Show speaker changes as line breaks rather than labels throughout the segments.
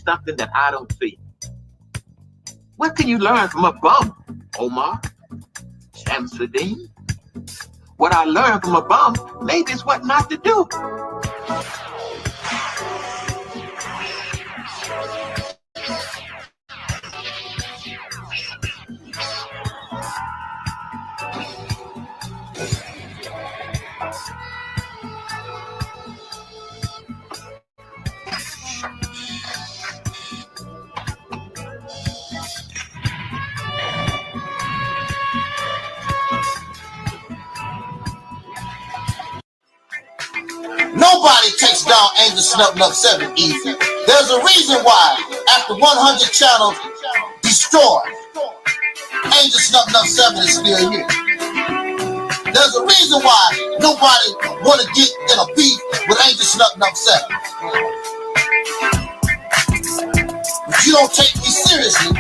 something that I don't see. What can you learn from a bum, Omar? Shamsuddin? What I learned from a bum, maybe it's what not to do.
Nobody takes down Angel Snuffing Up 7 easy. There's a reason why, after 100 channels destroyed, Angel Snuffing Up 7 is still here. There's a reason why nobody want to get in a beef with Angel Snuffing Up 7. But you don't take me seriously.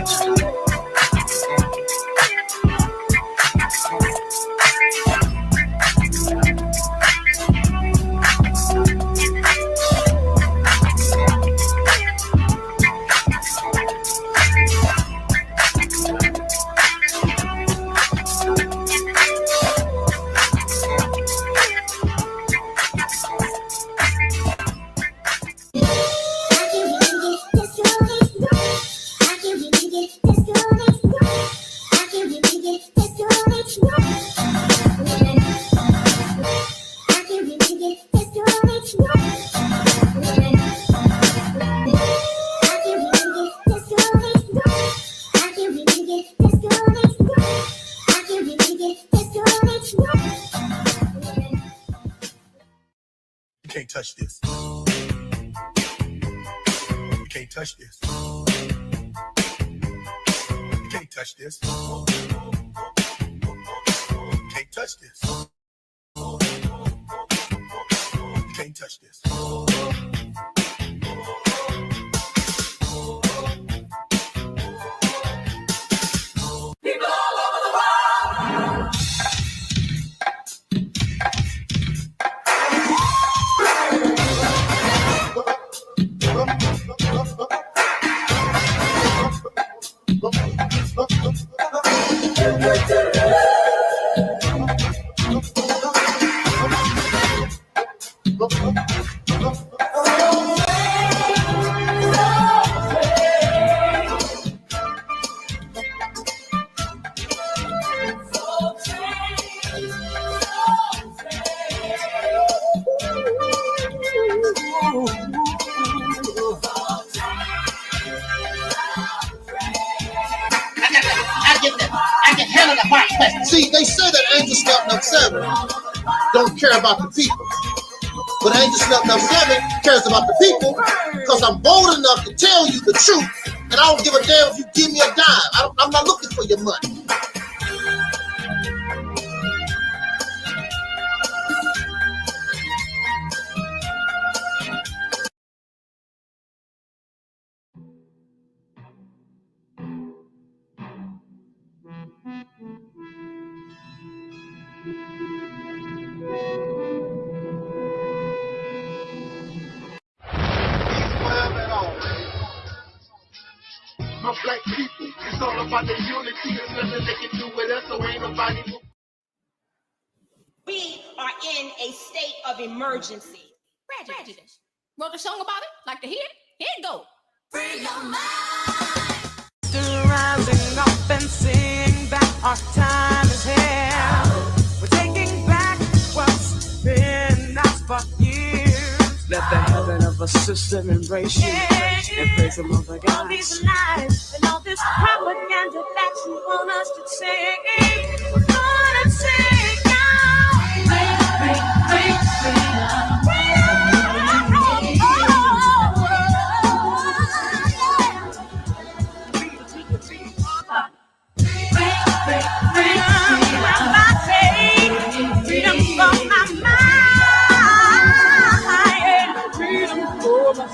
Touch this. You can't touch this. You can't touch this. You can't touch this. You can't touch this. People all over the world.
See, they say that Angel Snuffing Up 7 don't care about the people. But Angel Snuffing Up 7 cares about the people because I'm bold enough to tell you the truth, and I don't give a damn if you give me a dime. I'm not looking for your money.
My black people, it's all about the unity. There's nothing they can do with us, so ain't nobody.
We are in a state of emergency.
Prejudice. Wrote a song about it? Like to hear it? Here it go. Free your mind.
Rising up and sing that our time is here. We're taking back what's been ours for years. Let the heaven of a system embrace you and praise the Mother God. All these lies and all this propaganda that you want us to say, we're gonna sing now. Break freedom from my mind, freedom for my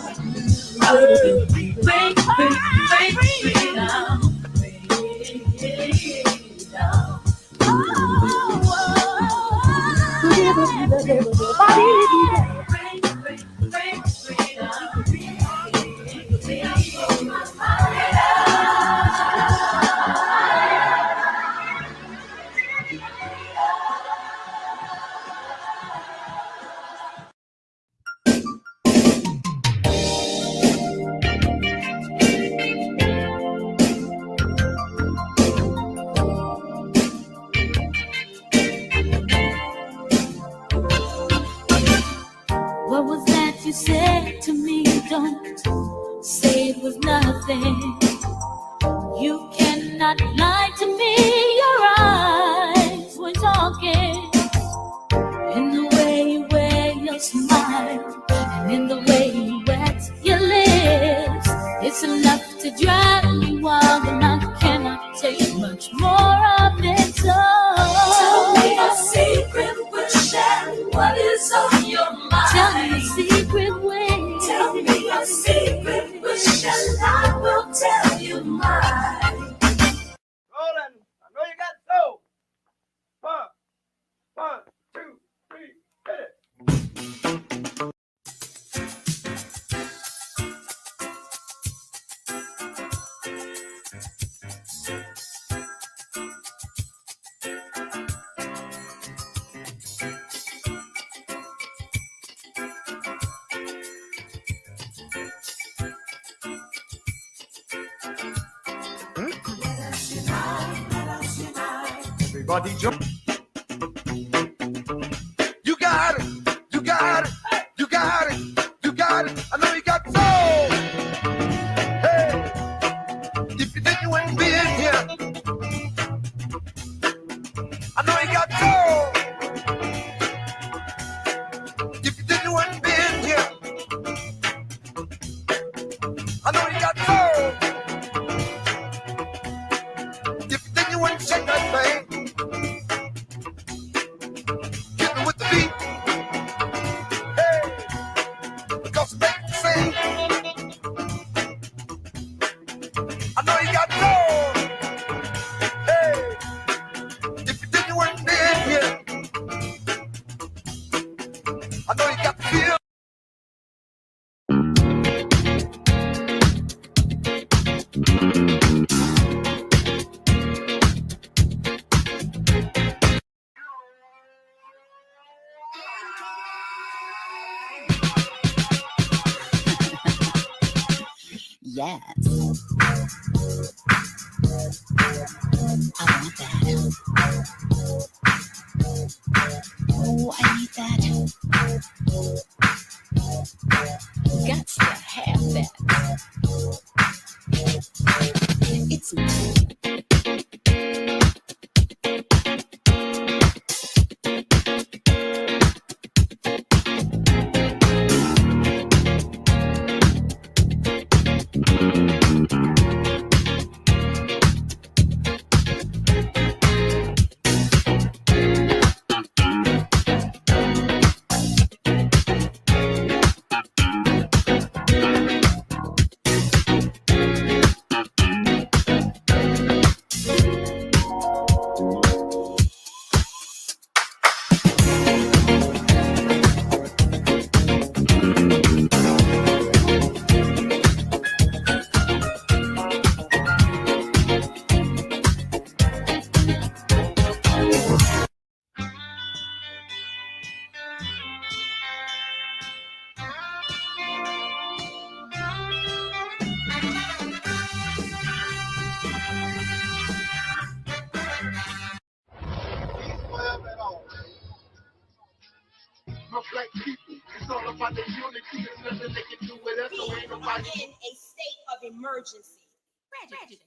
What was that you said to me? Don't say it was nothing. You cannot lie to me. Your eyes were talking. In the way you wear your smile, and in the way you wet your lips, it's enough to drive me wild, and I cannot take much more of it. So
tell me a secret we'll share. What is on your mind?
Tell me a secret way.
Tell me a secret we'll share, and I will tell you mine.
Roland, I know you got soul. 1, 2, 3, hit it. Everybody jump. You got it. You got it. You got it. You got it. I know you got soul. Hey, if you didn't, you wouldn't be in here. I know you got soul. If you didn't, you wouldn't be in here. I know you got soul. If you didn't, you wouldn't shake that thing.
Yes. I want that. Oh, I need that. Got to have that. It's
Black people, it's all about the unity. There's nothing they can do with us. So ain't nobody
in a state of emergency.
Prejudice.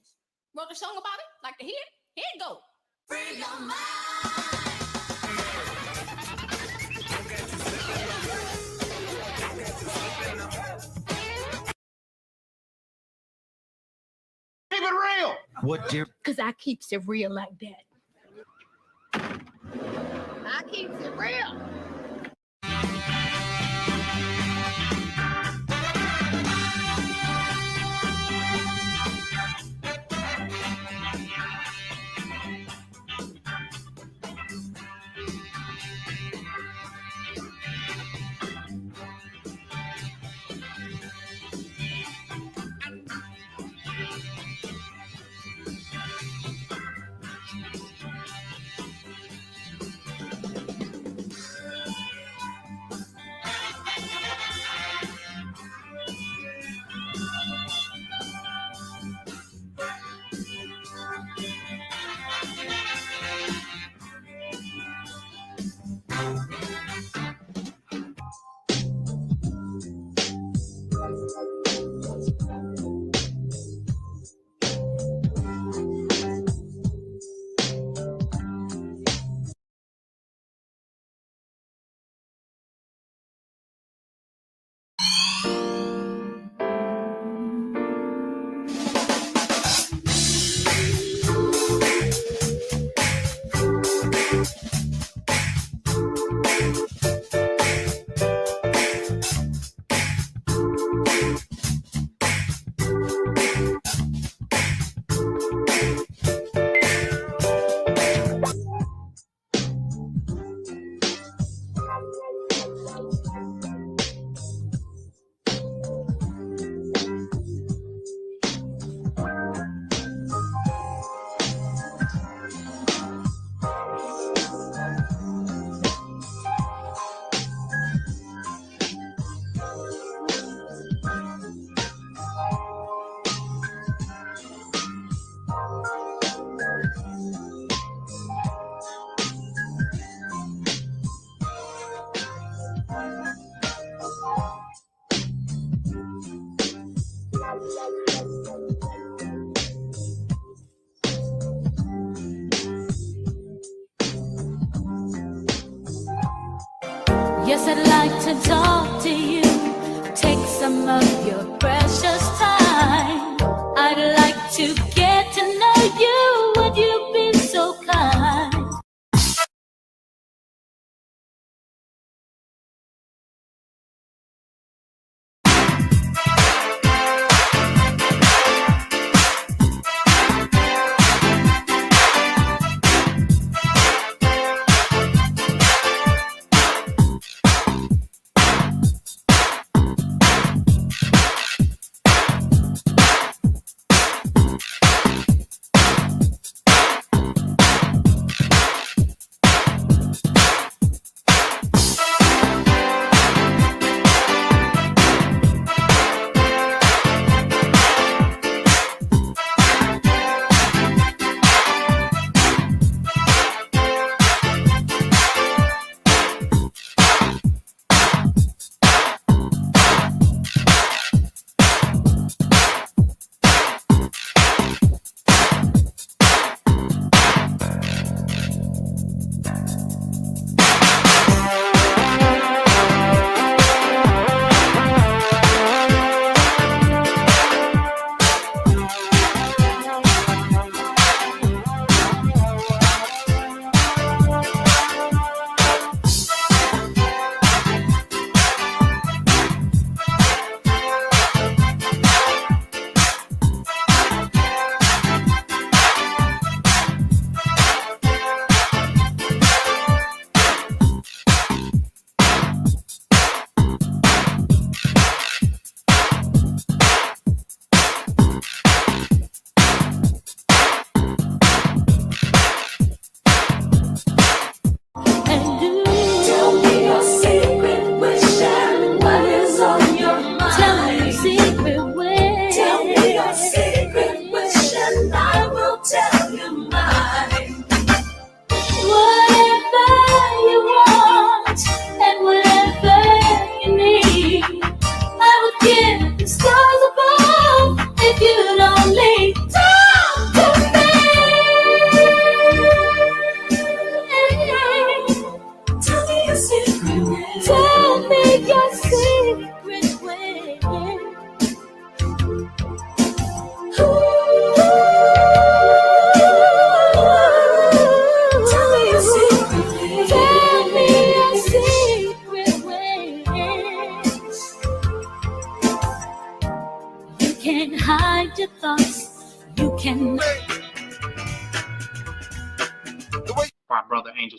Wrote a song about it? Like to hear it? Here it go.
Free your mind.
Keep it real.
What, dear?
Because I keeps it real like that. I keeps it real.
Yes, I'd like to talk to you. Take some of your precious time. I'd like to get to know you. Would you be so kind?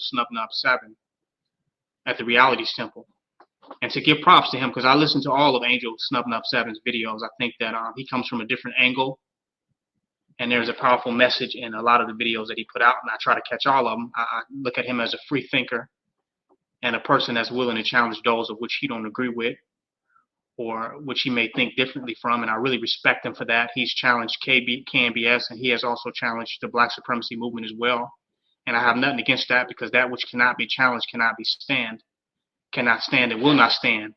Snub 7 at the Reality Temple, and to give props to him because I listened to all of Angel Snub 7's videos. I think that he comes from a different angle, and there's a powerful message in a lot of the videos that he put out, and I try to catch all of them. I look at him as a free thinker and a person that's willing to challenge those of which he don't agree with or which he may think differently from, and I really respect him for that. He's challenged KNBS, and he has also challenged the Black supremacy movement as well. And I have nothing against that because that which cannot be challenged cannot stand and will not stand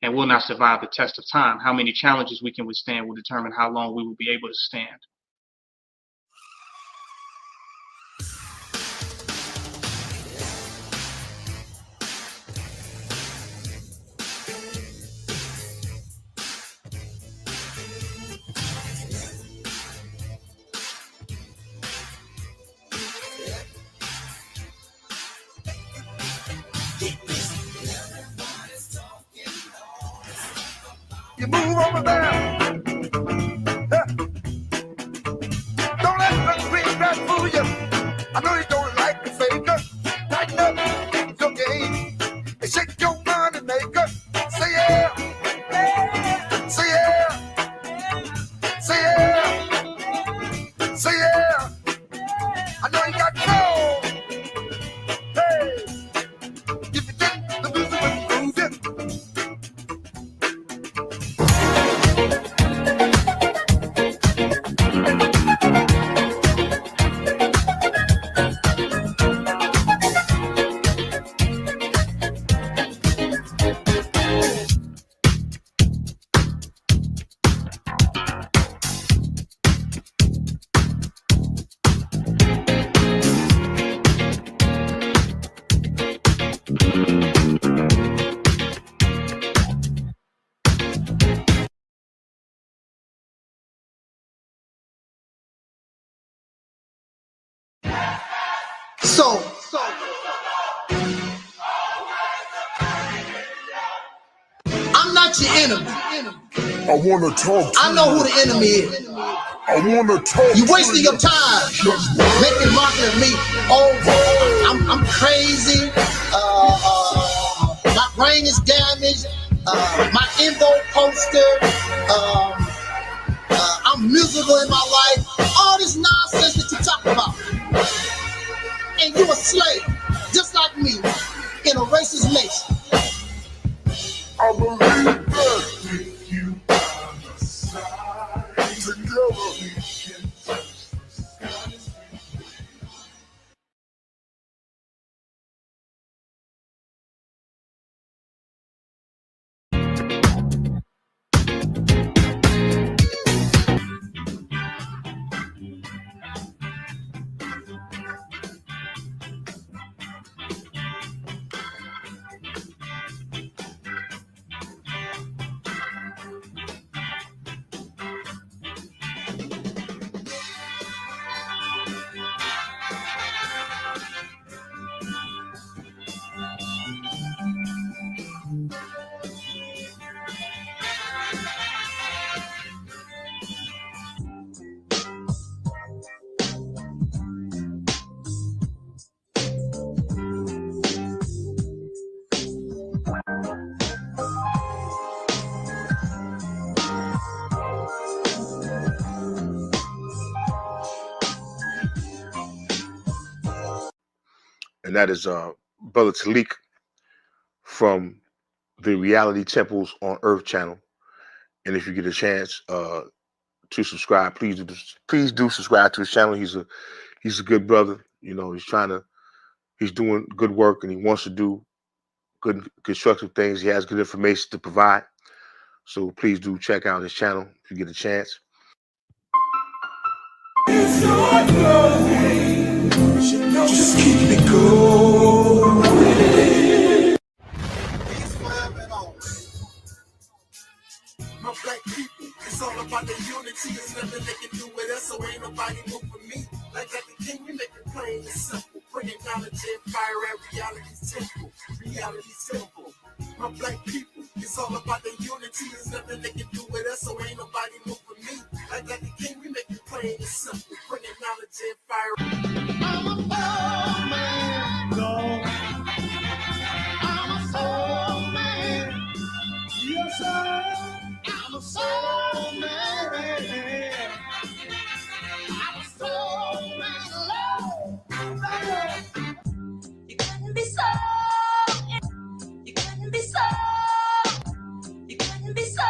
and will not survive the test of time. How many challenges we can withstand will determine how long we will be able to stand.
You move over there. Don't let the green grass fool you. I know you don't like the faker. Tighten up your game and shake your money maker. Say yeah. Say yeah. Say yeah. Say yeah. I know you got gold. Hey, if you didn't, the music would prove it.
So I'm not your enemy.
I wanna talk.
I know who the enemy is.
I wanna talk.
You wasting your time making mockery of me. Oh, I'm crazy. My brain is damaged. My EnVogue poster. I'm miserable in my life. All this nonsense that you talk about. And you a slave, just like me, in a racist nation.
I believe that with you by my side, together we can touch the sky.
And that is Brother Taalik from the Reality Temples on Earth channel. And if you get a chance to subscribe, please do subscribe to his channel. He's a good brother. You know, he's doing good work, and he wants to do good constructive things. He has good information to provide. So please do check out his channel if you get a chance.
Just keep it going.
Peace forever and always. My black people, it's all about the unity. There's nothing they can do with us, so ain't nobody move for me. Like the king, we make it plain and simple. Bringing knowledge and fire at reality's temple. Reality's temple. My black people, it's all about the unity. There's nothing they can do with us, so ain't nobody move for me. Like the king, we make it plain and simple. Bringing knowledge and fire. I'm a soul man, Lord. I'm a soul man. Yes, sir. I'm a soul man. I'm a soul man, Lord.
You couldn't be so. You couldn't be so. You couldn't be so.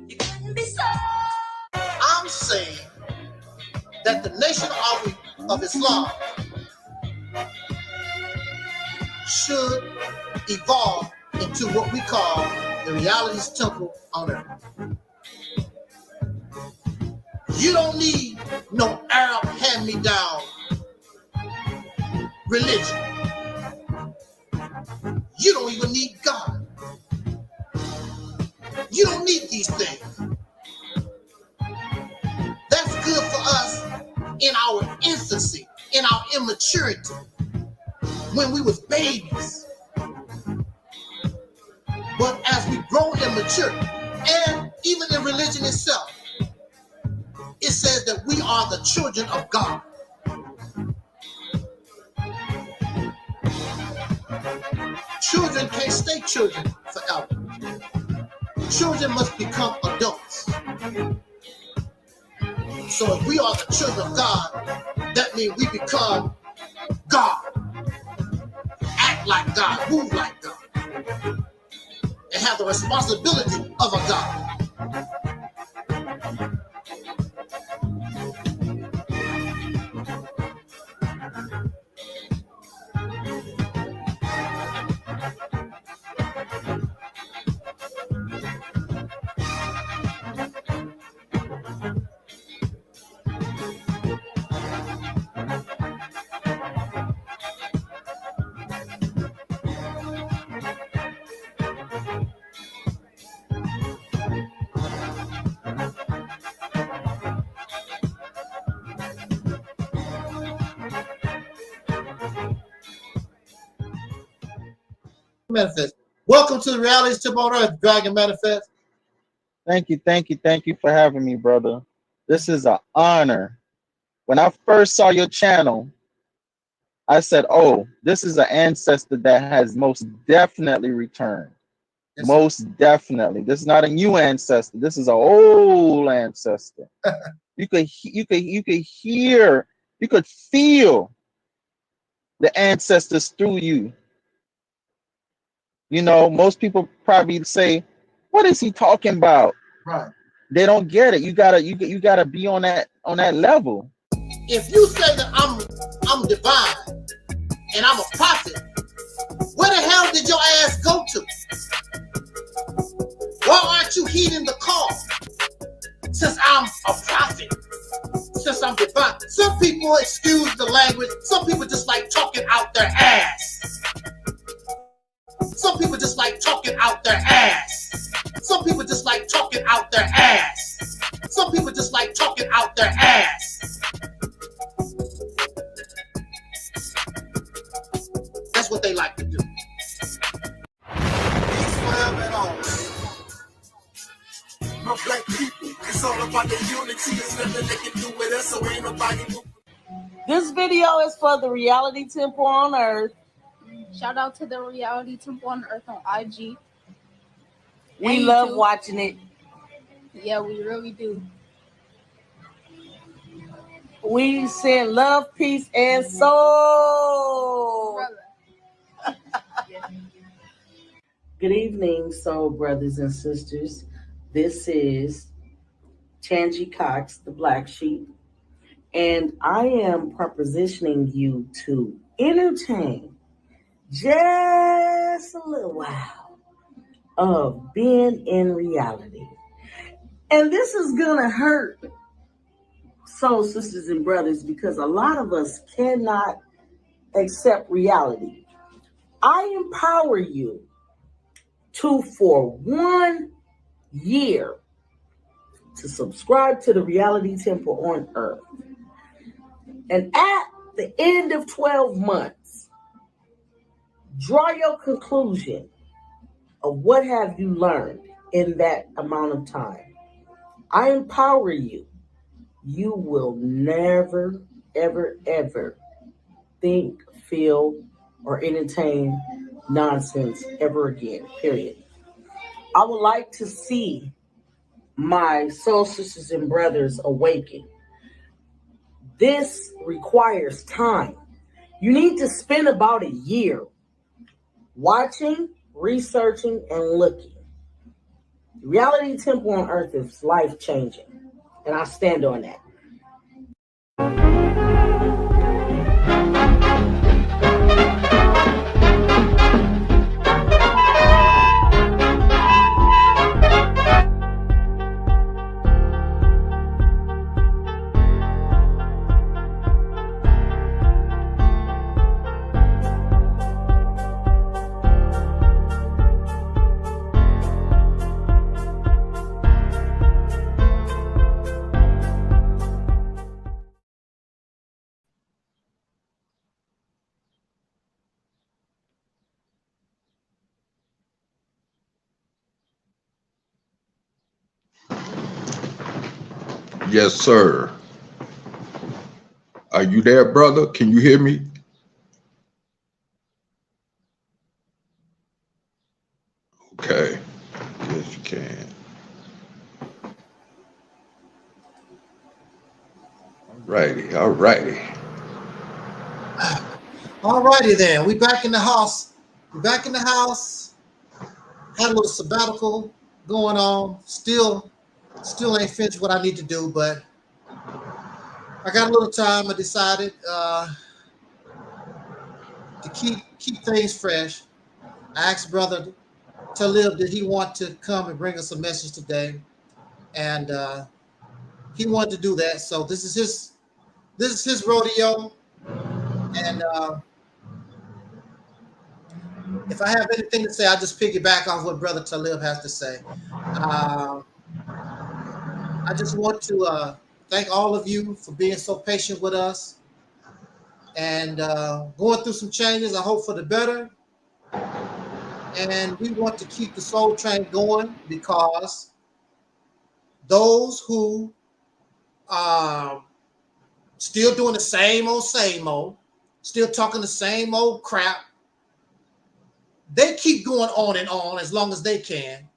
You couldn't be so.
I'm saying that the nation of Islam should evolve into what we call the reality's temple on earth. You don't need no Arab hand-me-down religion. You don't even need God. You don't need these things. That's good for us in our infancy, in our immaturity, when we was babies. But as we grow and mature, and even in religion itself, it says that we are the children of God. Children can't stay children forever. Children must become adults. So if we are the children of God, that means we become God. Act like God, move like God, and have the responsibility of a God. Manifest. Welcome to the Reality Tip on Earth, Dragon Manifest.
Thank you for having me, brother. This is an honor. When I first saw your channel, I said, oh, this is an ancestor that has most definitely returned. Yes, most definitely. This is not a new ancestor. This is an old ancestor. You could hear, you could feel the ancestors through you. You know, most people probably say, what is he talking about?
Right.
They don't get it. You gotta be on that level.
If you say that I'm divine and I'm a prophet, where the hell did your ass go to? Why aren't you heeding the call? Since I'm a prophet, since I'm divine. Some people, excuse the language, some people just like talking out their ass. Some people just like talking out their ass. Some people just like talking out their ass. Some people just like talking out their ass. That's what they like to do.
Peace forever and always. My black people, it's all about the unity. There's nothing they can do with us, so ain't nobody moving.
This video is for the Reality Temple on Earth.
Shout out to the Reality Temple on Earth on IG.
We love watching it.
Yeah, we really do.
We send love, peace, and soul. Good evening, soul brothers and sisters. This is Tangi Cox, the Black Sheep, and I am propositioning you to entertain just a little while of being in reality. And this is gonna hurt soul sisters and brothers because a lot of us cannot accept reality. I empower you to, for 1 year, to subscribe to the Reality Temple on Earth. And at the end of 12 months, draw your conclusion of what have you learned in that amount of time. I empower you. You will never, ever, ever think, feel, or entertain nonsense ever again, period. I would like to see my soul sisters and brothers awaken. This requires time. You need to spend about a year watching, researching, and looking. Reality Temple on Earth is life-changing, and I stand on that.
Yes, sir. Are you there, brother? Can you hear me? Okay. Yes, you can. All righty.
All righty then. We back in the house. We back in the house. Had a little sabbatical going on. Still ain't finished what I need to do, but I got a little time. I decided to keep things fresh. I asked Brother Taalib, did he want to come and bring us a message today? And he wanted to do that. So this is his rodeo. And if I have anything to say, I'll just piggyback off what Brother Taalib has to say. I just want to thank all of you for being so patient with us and going through some changes, I hope for the better.
And we want to keep the soul train going because those who are still doing the same old, still talking the same old crap, they keep going on and on as long as they can.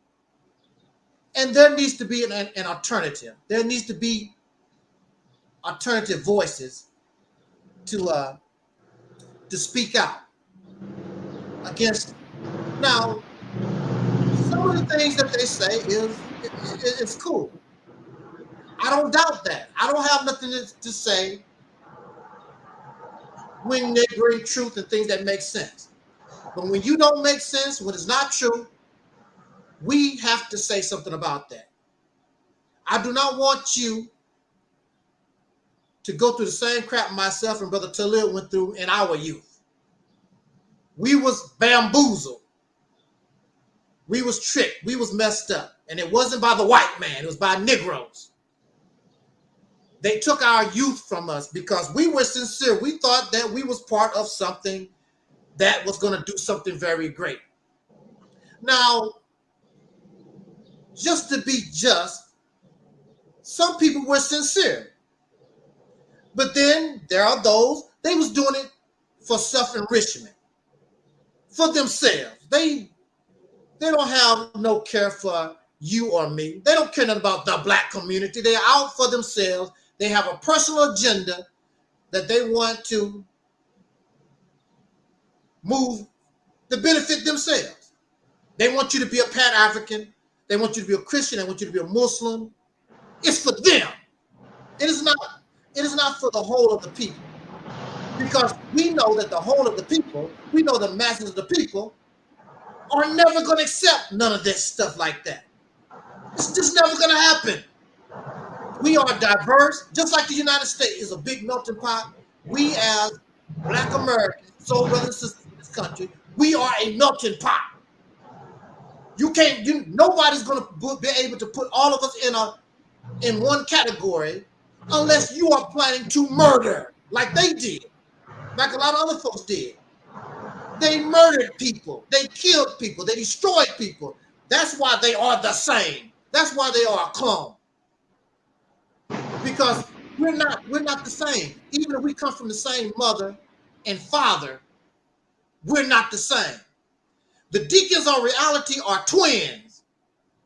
And there needs to be an alternative. There needs to be alternative voices to speak out against. Now, some of the things that they say is cool. I don't doubt that. I don't have nothing to say when they bring truth and things that make sense. But when you don't make sense, when it's not true, we have to say something about that. I do not want you to go through the same crap myself and Brother Taalib went through in our youth. We was bamboozled. We was tricked. We was messed up. And it wasn't by the white man. It was by Negroes. They took our youth from us because we were sincere. We thought that we was part of something that was going to do something very great. Now, just to be just, some people were sincere. But then there are those, they was doing it for self-enrichment, for themselves. They don't have no care for you or me. They don't care nothing about the black community. They're out for themselves. They have a personal agenda that they want to move to benefit themselves. They want you to be a Pan-African. They want you to be a Christian. They want you to be a Muslim. It's for them. It is not for the whole of the people. Because we know that the whole of the people, we know the masses of the people are never going to accept none of this stuff like that. It's just never going to happen. We are diverse, just like the United States is a big melting pot. We as Black Americans, soul brothers and sisters in this country, we are a melting pot. Nobody's going to be able to put all of us in one category unless you are planning to murder like they did, like a lot of other folks did. They murdered people. They killed people. They destroyed people. That's why they are the same. That's why they are a clone. Because we're not the same. Even if we come from the same mother and father, we're not the same. The deacons on Reality are twins.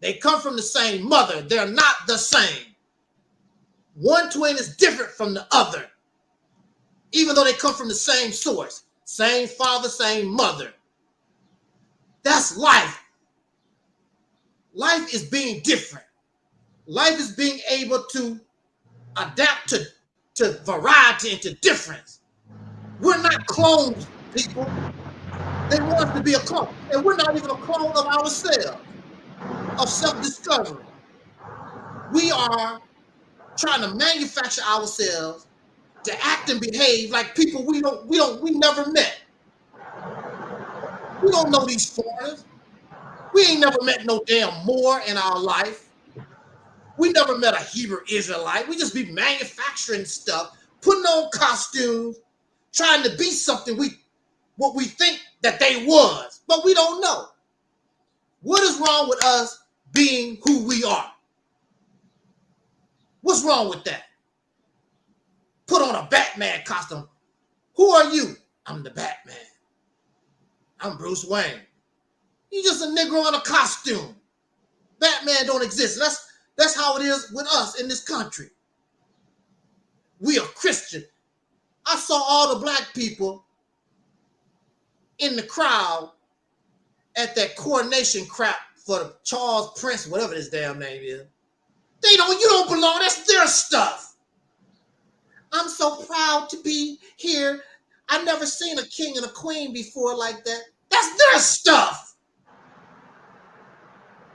They come from the same mother. They're not the same. One twin is different from the other, even though they come from the same source, same father, same mother. That's life. Life is being different. Life is being able to adapt to variety and to difference. We're not clones, people. They want us to be a clone. And we're not even a clone of ourselves, of self-discovery. We are trying to manufacture ourselves to act and behave like people we never met. We don't know these foreigners. We ain't never met no damn Moor in our life. We never met a Hebrew Israelite. We just be manufacturing stuff, putting on costumes, trying to be something what we think that they was, but we don't know. What is wrong with us being who we are? What's wrong with that? Put on a Batman costume. Who are you? I'm the Batman. I'm Bruce Wayne. You just a Negro in a costume. Batman don't exist. That's how it is with us in this country. We are Christian. I saw all the black people in the crowd at that coronation crap for the Charles Prince, whatever his damn name is. You don't belong. That's their stuff. I'm so proud to be here. I've never seen a king and a queen before like that. That's their stuff.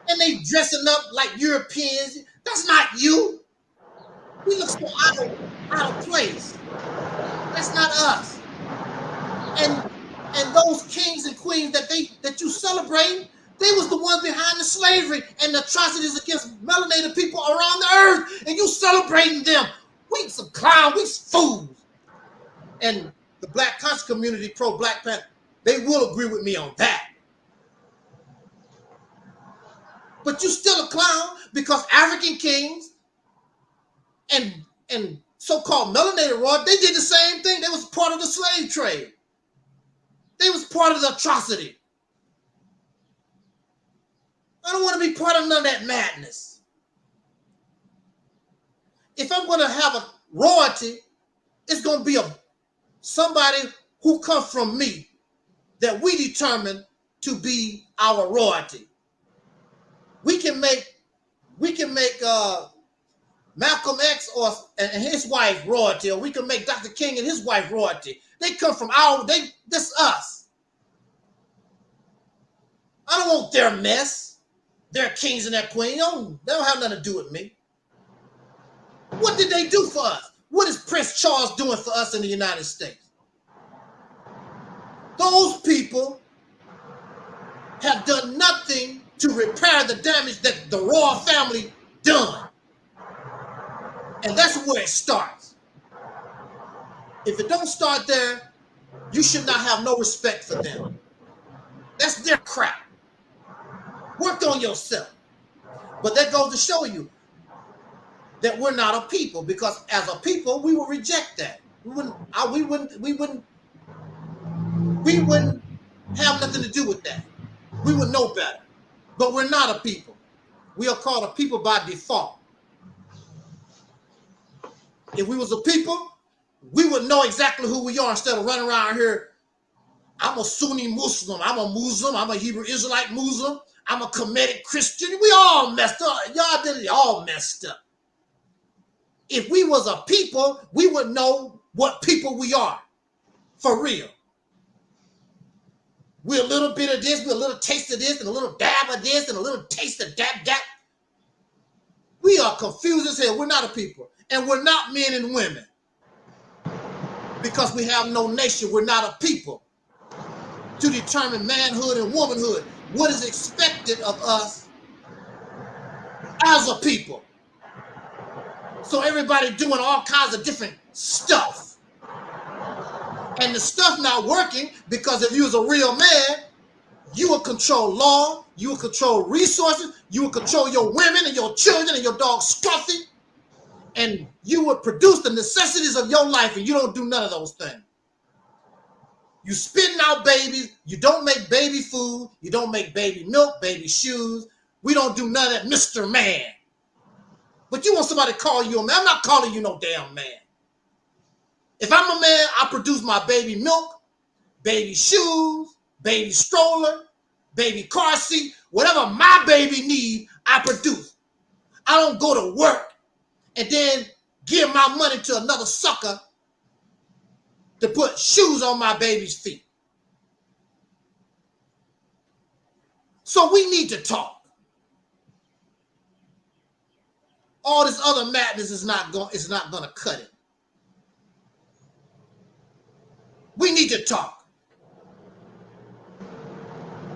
And they dressing up like Europeans. That's not you. We look so out of place. That's not us. And those kings and queens that you celebrate, they was the ones behind the slavery and the atrocities against melanated people around the earth, and you celebrating them. We some clowns, we fools. And the Black conscious community, pro-Black Panther, they will agree with me on that. But you still a clown because African kings and so-called melanated royalty, they did the same thing. They was part of the slave trade. They was part of the atrocity. I don't want to be part of none of that madness. If I'm going to have a royalty, it's going to be somebody who comes from me that we determine to be our royalty. We can make Malcolm X and his wife royalty, or we can make Dr. King and his wife royalty. They come from this us. I don't want their mess, their kings and their queens. They don't have nothing to do with me. What did they do for us? What is Prince Charles doing for us in the United States? Those people have done nothing to repair the damage that the royal family done. And that's where it starts. If it don't start there, you should not have no respect for them. That's their crap. Work on yourself. But that goes to show you that we're not a people, because as a people, we will reject that. We wouldn't have nothing to do with that. We would know better. But we're not a people. We are called a people by default. If we was a people, we would know exactly who we are instead of running around here. I'm a Sunni Muslim. I'm a Muslim. I'm a Hebrew Israelite Muslim. I'm a Kemetic Christian. We all messed up. Y'all did it all messed up. If we was a people, we would know what people we are. For real. We're a little bit of this, we're a little taste of this, and a little dab of this, and a little taste of that. We are confused as hell. We're not a people. And we're not men and women. Because we have no nation. We're not a people. To determine manhood and womanhood. What is expected of us as a people. So everybody doing all kinds of different stuff. And the stuff not working because if you was a real man, you would control law, you would control resources, you would control your women and your children and your dog Scruffy, and you would produce the necessities of your life, and you don't do none of those things. You spitting out babies, you don't make baby food, you don't make baby milk, baby shoes. We don't do none of that, Mr. Man. But you want somebody to call you a man. I'm not calling you no damn man. If I'm a man, I produce my baby milk, baby shoes, baby stroller, baby car seat, whatever my baby needs, I produce. I don't go to work and then give my money to another sucker to put shoes on my baby's feet. So we need to talk. All this other madness is not going to cut it. We need to talk.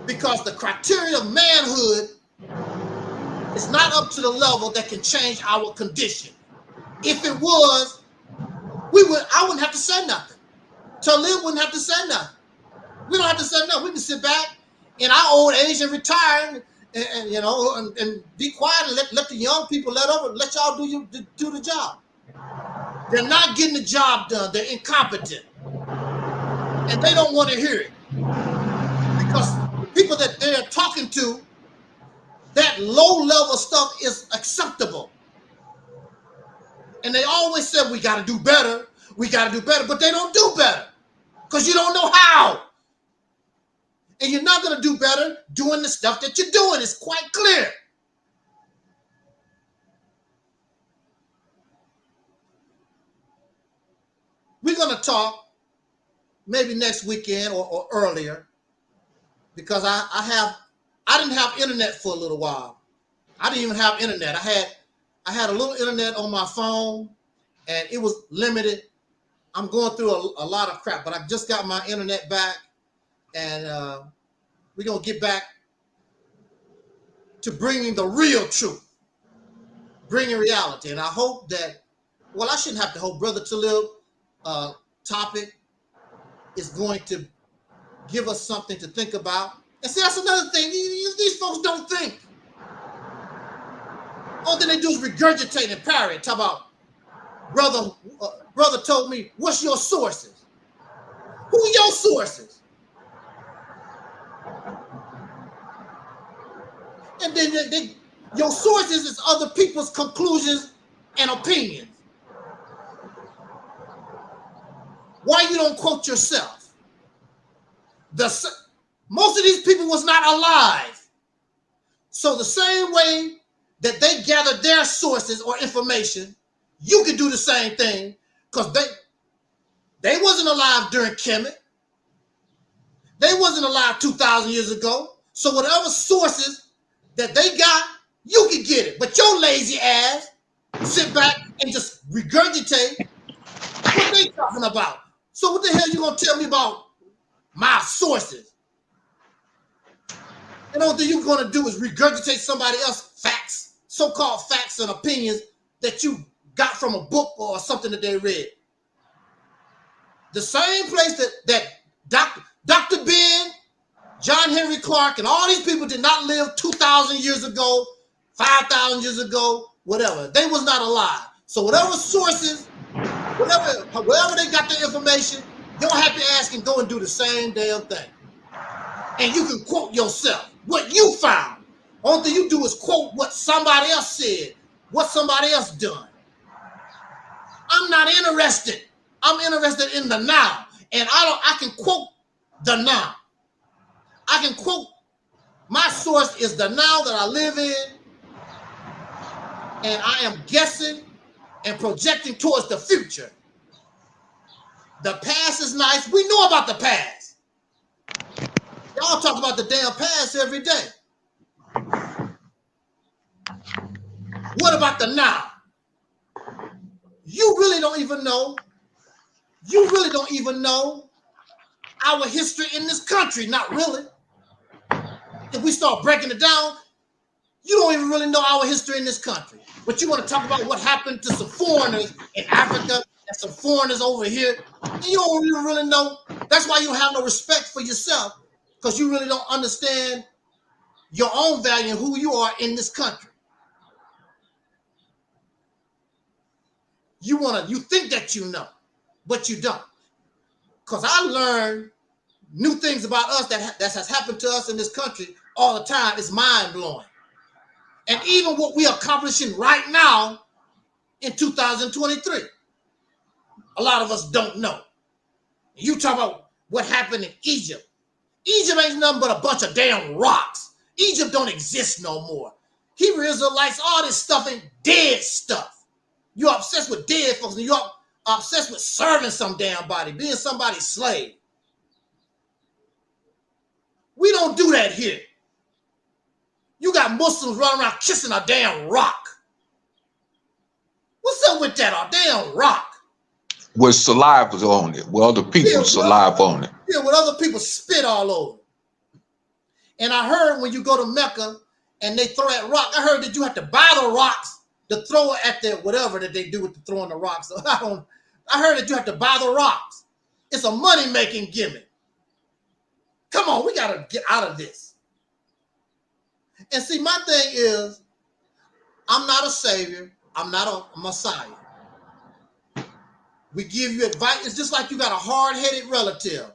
Because the criteria of manhood is not up to the level that can change our condition. If it was, I wouldn't have to say nothing. Taalib wouldn't have to say nothing. We don't have to say nothing. We can sit back in our old age and retire and be quiet and let the young people let y'all do the job. They're not getting the job done. They're incompetent. And they don't want to hear it. Because the people that they're talking to, that low-level stuff is acceptable. And they always say, we got to do better. We got to do better. But they don't do better. Because you don't know how. And you're not going to do better doing the stuff that you're doing. It's quite clear. We're going to talk maybe next weekend or earlier, because I didn't have internet for a little while. I didn't even have internet. I had a little internet on my phone, and it was limited. I'm going through a lot of crap, but I just got my internet back, and we're going to get back to bringing the real truth, bringing reality. And I hope that, well, I shouldn't have to hope, Brother Taalib topic is going to give us something to think about. And see, that's another thing. These folks don't think. All they do is regurgitate and parrot. Talk about brother told me, what's your sources? Who are your sources? And then your sources is other people's conclusions and opinions. Why you don't quote yourself? Most of these people was not alive. So the same way that they gathered their sources or information, you could do the same thing, because they wasn't alive during Kemet. They wasn't alive 2,000 years ago. So whatever sources that they got, you can get it. But your lazy ass sit back and just regurgitate what they talking about. So what the hell you gonna tell me about my sources? And all that you're gonna do is regurgitate somebody else's facts, so-called facts and opinions that you got from a book or something that they read. The same place that Dr. Ben, John Henry Clark, and all these people did not live 2,000 years ago, 5,000 years ago, whatever. They was not alive. So whatever sources, wherever they got their information, your happy ass can go and do the same damn thing. And you can quote yourself, what you found. Only thing you do is quote what somebody else said, what somebody else done. I'm not interested. I'm interested in the now. And I can quote the now. I can quote, my source is the now that I live in. And I am guessing and projecting towards the future. The past is nice. We know about the past. Y'all talk about the damn past every day. What about the now? You really don't even know. You really don't even know our history in this country. Not really. If we start breaking it down, you don't even really know our history in this country. But you want to talk about what happened to some foreigners in Africa and some foreigners over here. And you don't even really know. That's why you don't have no respect for yourself, because you really don't understand your own value and who you are in this country. You think that you know, but you don't. Because I learned new things about us that has happened to us in this country all the time. It's mind-blowing. And even what we are accomplishing right now in 2023, a lot of us don't know. You talk about what happened in Egypt. Egypt ain't nothing but a bunch of damn rocks. Egypt don't exist no more. Hebrew Israelites, all this stuff ain't dead stuff. You're obsessed with dead folks, and you're obsessed with serving some damn body, being somebody's slave. We don't do that here. You got Muslims running around kissing a damn rock. What's up with that? A damn rock.
With saliva on it. Well, the people saliva on it.
Yeah, with other people spit all over. And I heard when you go to Mecca and they throw that rock, I heard that you have to buy the rocks to throw it at the whatever that they do with the throwing the rocks. So I heard that you have to buy the rocks. It's a money-making gimmick. Come on, we got to get out of this. And see, my thing is, I'm not a savior. I'm not a messiah. We give you advice. It's just like you got a hard-headed relative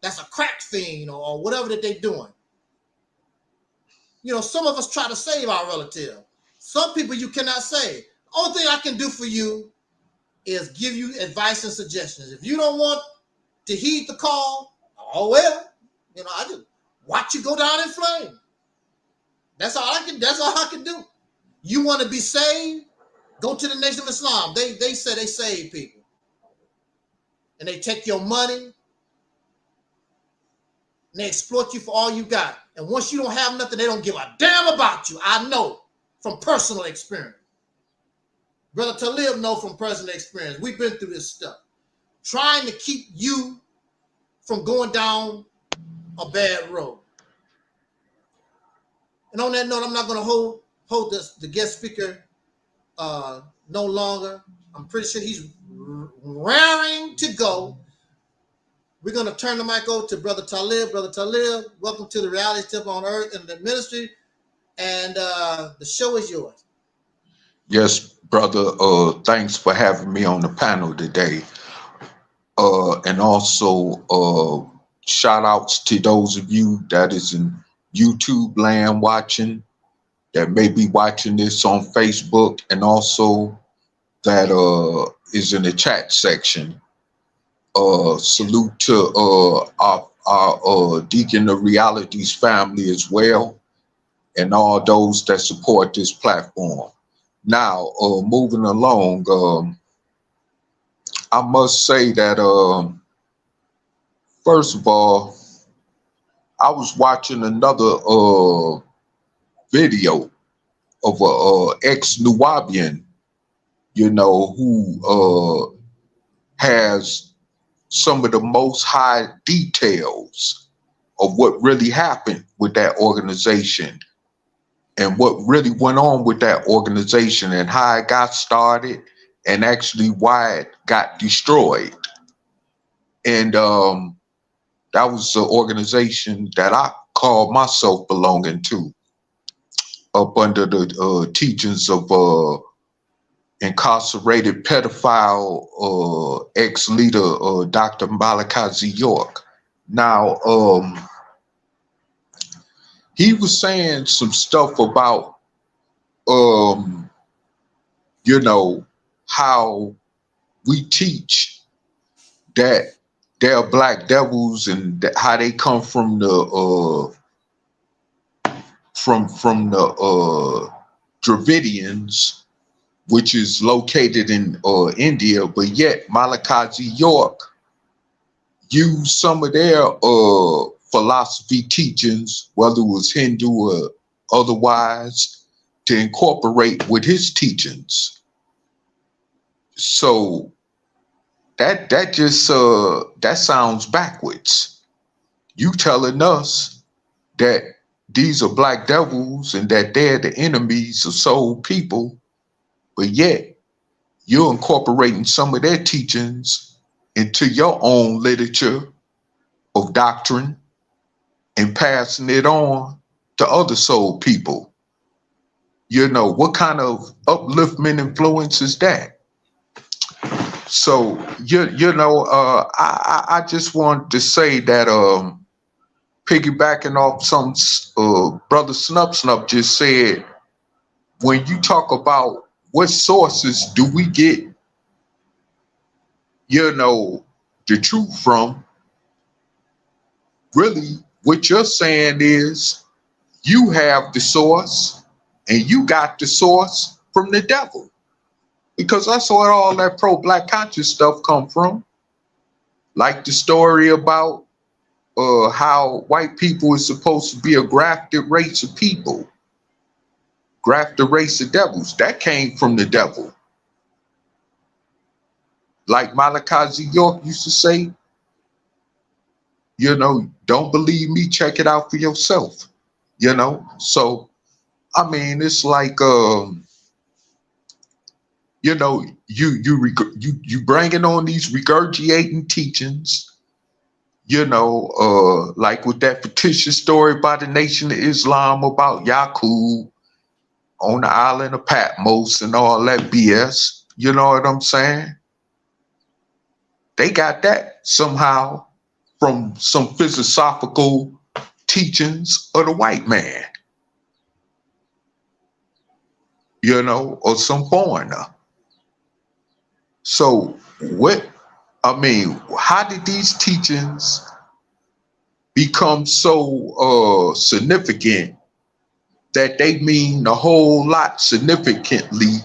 that's a crack fiend or whatever that they're doing. You know, some of us try to save our relative. Some people you cannot save. Only thing I can do for you is give you advice and suggestions. If you don't want to heed the call, oh well, you know, I just watch you go down in flames. That's all I can do. You want to be saved? Go to the Nation of Islam. They say they save people. And they take your money and they exploit you for all you got. And once you don't have nothing, they don't give a damn about you. I know from personal experience. Brother Taalib know from personal experience. We've been through this stuff. Trying to keep you from going down a bad road. And on that note, I'm not going to hold the guest speaker no longer. I'm pretty sure he's raring to go. We're going to turn the mic over to Brother Taalib. Brother Taalib, welcome to the Reality Tip on Earth and the ministry. And the show is yours.
Yes, brother. Thanks for having me on the panel today. And also, shout outs to those of you that is in YouTube land watching, that may be watching this on Facebook, and also that is in the chat section. Salute to our Deacon of Reality's family as well, and all those that support this platform. Now, moving along, I must say that, first of all, I was watching another video of a ex-Nubian, you know, who has some of the most high details of what really happened with that organization and what really went on with that organization and how it got started and actually why it got destroyed. And that was the organization that I called myself belonging to, up under the teachings of incarcerated pedophile ex-leader Dr. Malachi Z. York. Now, he was saying some stuff about, you know, how we teach that they're black devils and how they come from the Dravidians, which is located in India, but yet Malachi Z. York used some of their philosophy teachings, whether it was Hindu or otherwise, to incorporate with his teachings. So that just that sounds backwards. You telling us that these are black devils and that they're the enemies of soul people, but yet you're incorporating some of their teachings into your own literature of doctrine and passing it on to other soul people. You know, what kind of upliftment influence is that? So, you know, I just want to say that piggybacking off some Brother Snub just said, when you talk about what sources do we get, you know, the truth from, really what you're saying is you have the source and you got the source from the devil. Because that's where all that pro-black conscious stuff come from. Like the story about how white people is supposed to be a grafted race of people. Grafted race of devils. That came from the devil. Like Malachi Z. York used to say, you know, don't believe me, check it out for yourself. You know? So, I mean, it's like, you know, you bringing on these regurgitating teachings, you know, like with that fictitious story by the Nation of Islam about Yaqub on the island of Patmos and all that BS. You know what I'm saying? They got that somehow from some philosophical teachings of the white man, you know, or some foreigner. So what, I mean, how did these teachings become so significant that they mean a whole lot significantly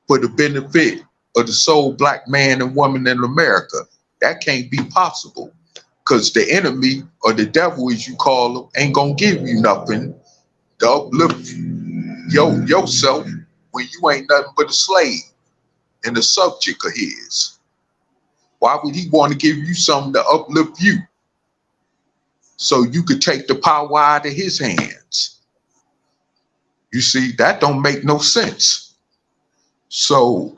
for the benefit of the sole black man and woman in America? That can't be possible, because the enemy, or the devil as you call him, ain't gonna give you nothing to uplift yourself when you ain't nothing but a slave and the subject of his. Why would he want to give you something to uplift you so you could take the power out of his hands? You see, that don't make no sense. So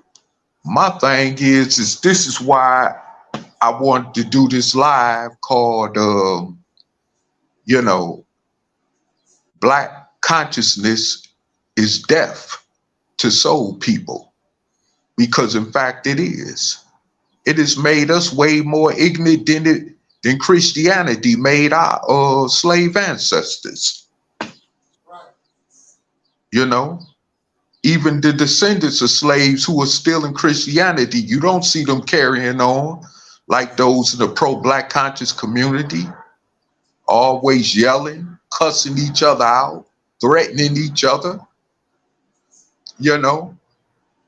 my thing is this is why I wanted to do this live called, you know, Black Consciousness is Death. to soul people, because in fact it is. It has made us way more ignorant than Christianity made our slave ancestors. You know, even the descendants of slaves who are still in Christianity, you don't see them carrying on like those in the pro-black conscious community, always yelling, cussing each other out, threatening each other. You know,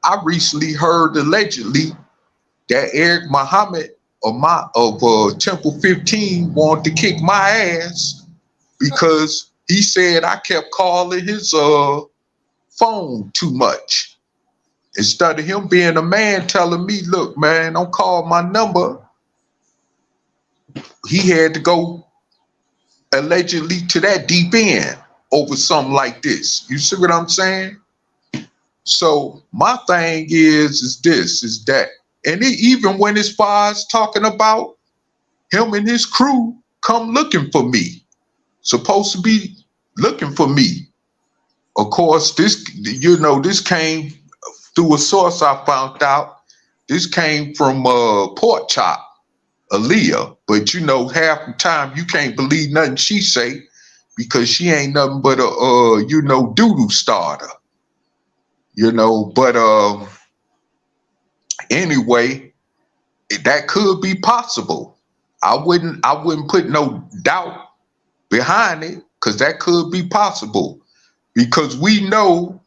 I recently heard allegedly that Eric Muhammad of Temple 15 wanted to kick my ass because he said I kept calling his phone too much. Instead of him being a man telling me, look, man, don't call my number, he had to go allegedly to that deep end over something like this. You see what I'm saying? So my thing is that, and even went as far as talking about him and his crew come looking for me, supposed to be looking for me. Of course, this, you know, this came through a source I found out. This came from Pork Chop, Aleeyah, but you know, half the time you can't believe nothing she say because she ain't nothing but a you know, doo-doo starter. You know, but anyway, that could be possible. I wouldn't put no doubt behind it, because that could be possible, because we know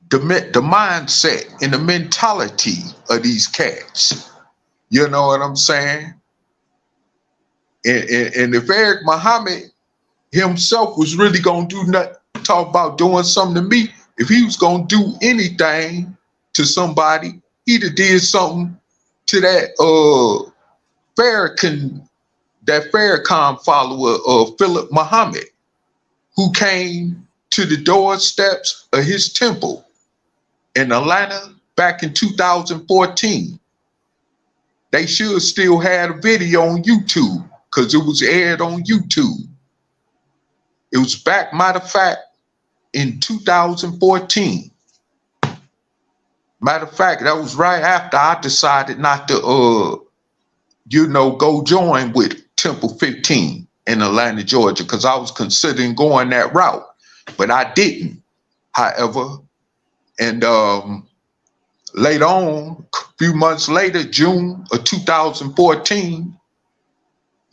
the mindset and the mentality of these cats. You know what I'm saying? And if Eric Muhammad himself was really gonna do nothing, talk about doing something to me, if he was gonna do anything to somebody, he'd have did something to that Farrakhan follower of Philip Muhammad, who came to the doorsteps of his temple in Atlanta back in 2014. They should still have a video on YouTube, because it was aired on YouTube. It was back, matter of fact, in 2014. Matter of fact, that was right after I decided not to, you know, go join with Temple 15 in Atlanta, Georgia, because I was considering going that route, but I didn't, however. And later on, a few months later, June of 2014,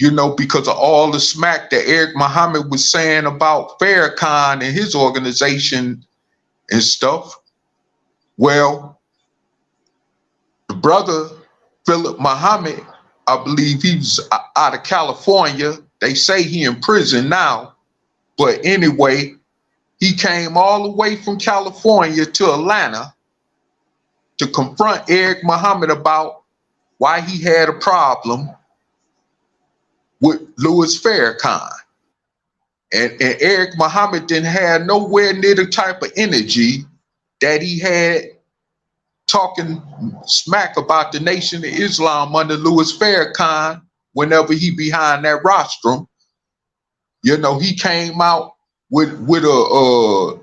you know, because of all the smack that Eric Muhammad was saying about Farrakhan and his organization and stuff, well, the brother, Philip Muhammad, I believe he was out of California. They say he in prison now. But anyway, he came all the way from California to Atlanta to confront Eric Muhammad about why he had a problem with Louis Farrakhan. And Eric Muhammad didn't have nowhere near the type of energy that he had talking smack about the Nation of Islam under Louis Farrakhan whenever he behind that rostrum. You know, he came out with a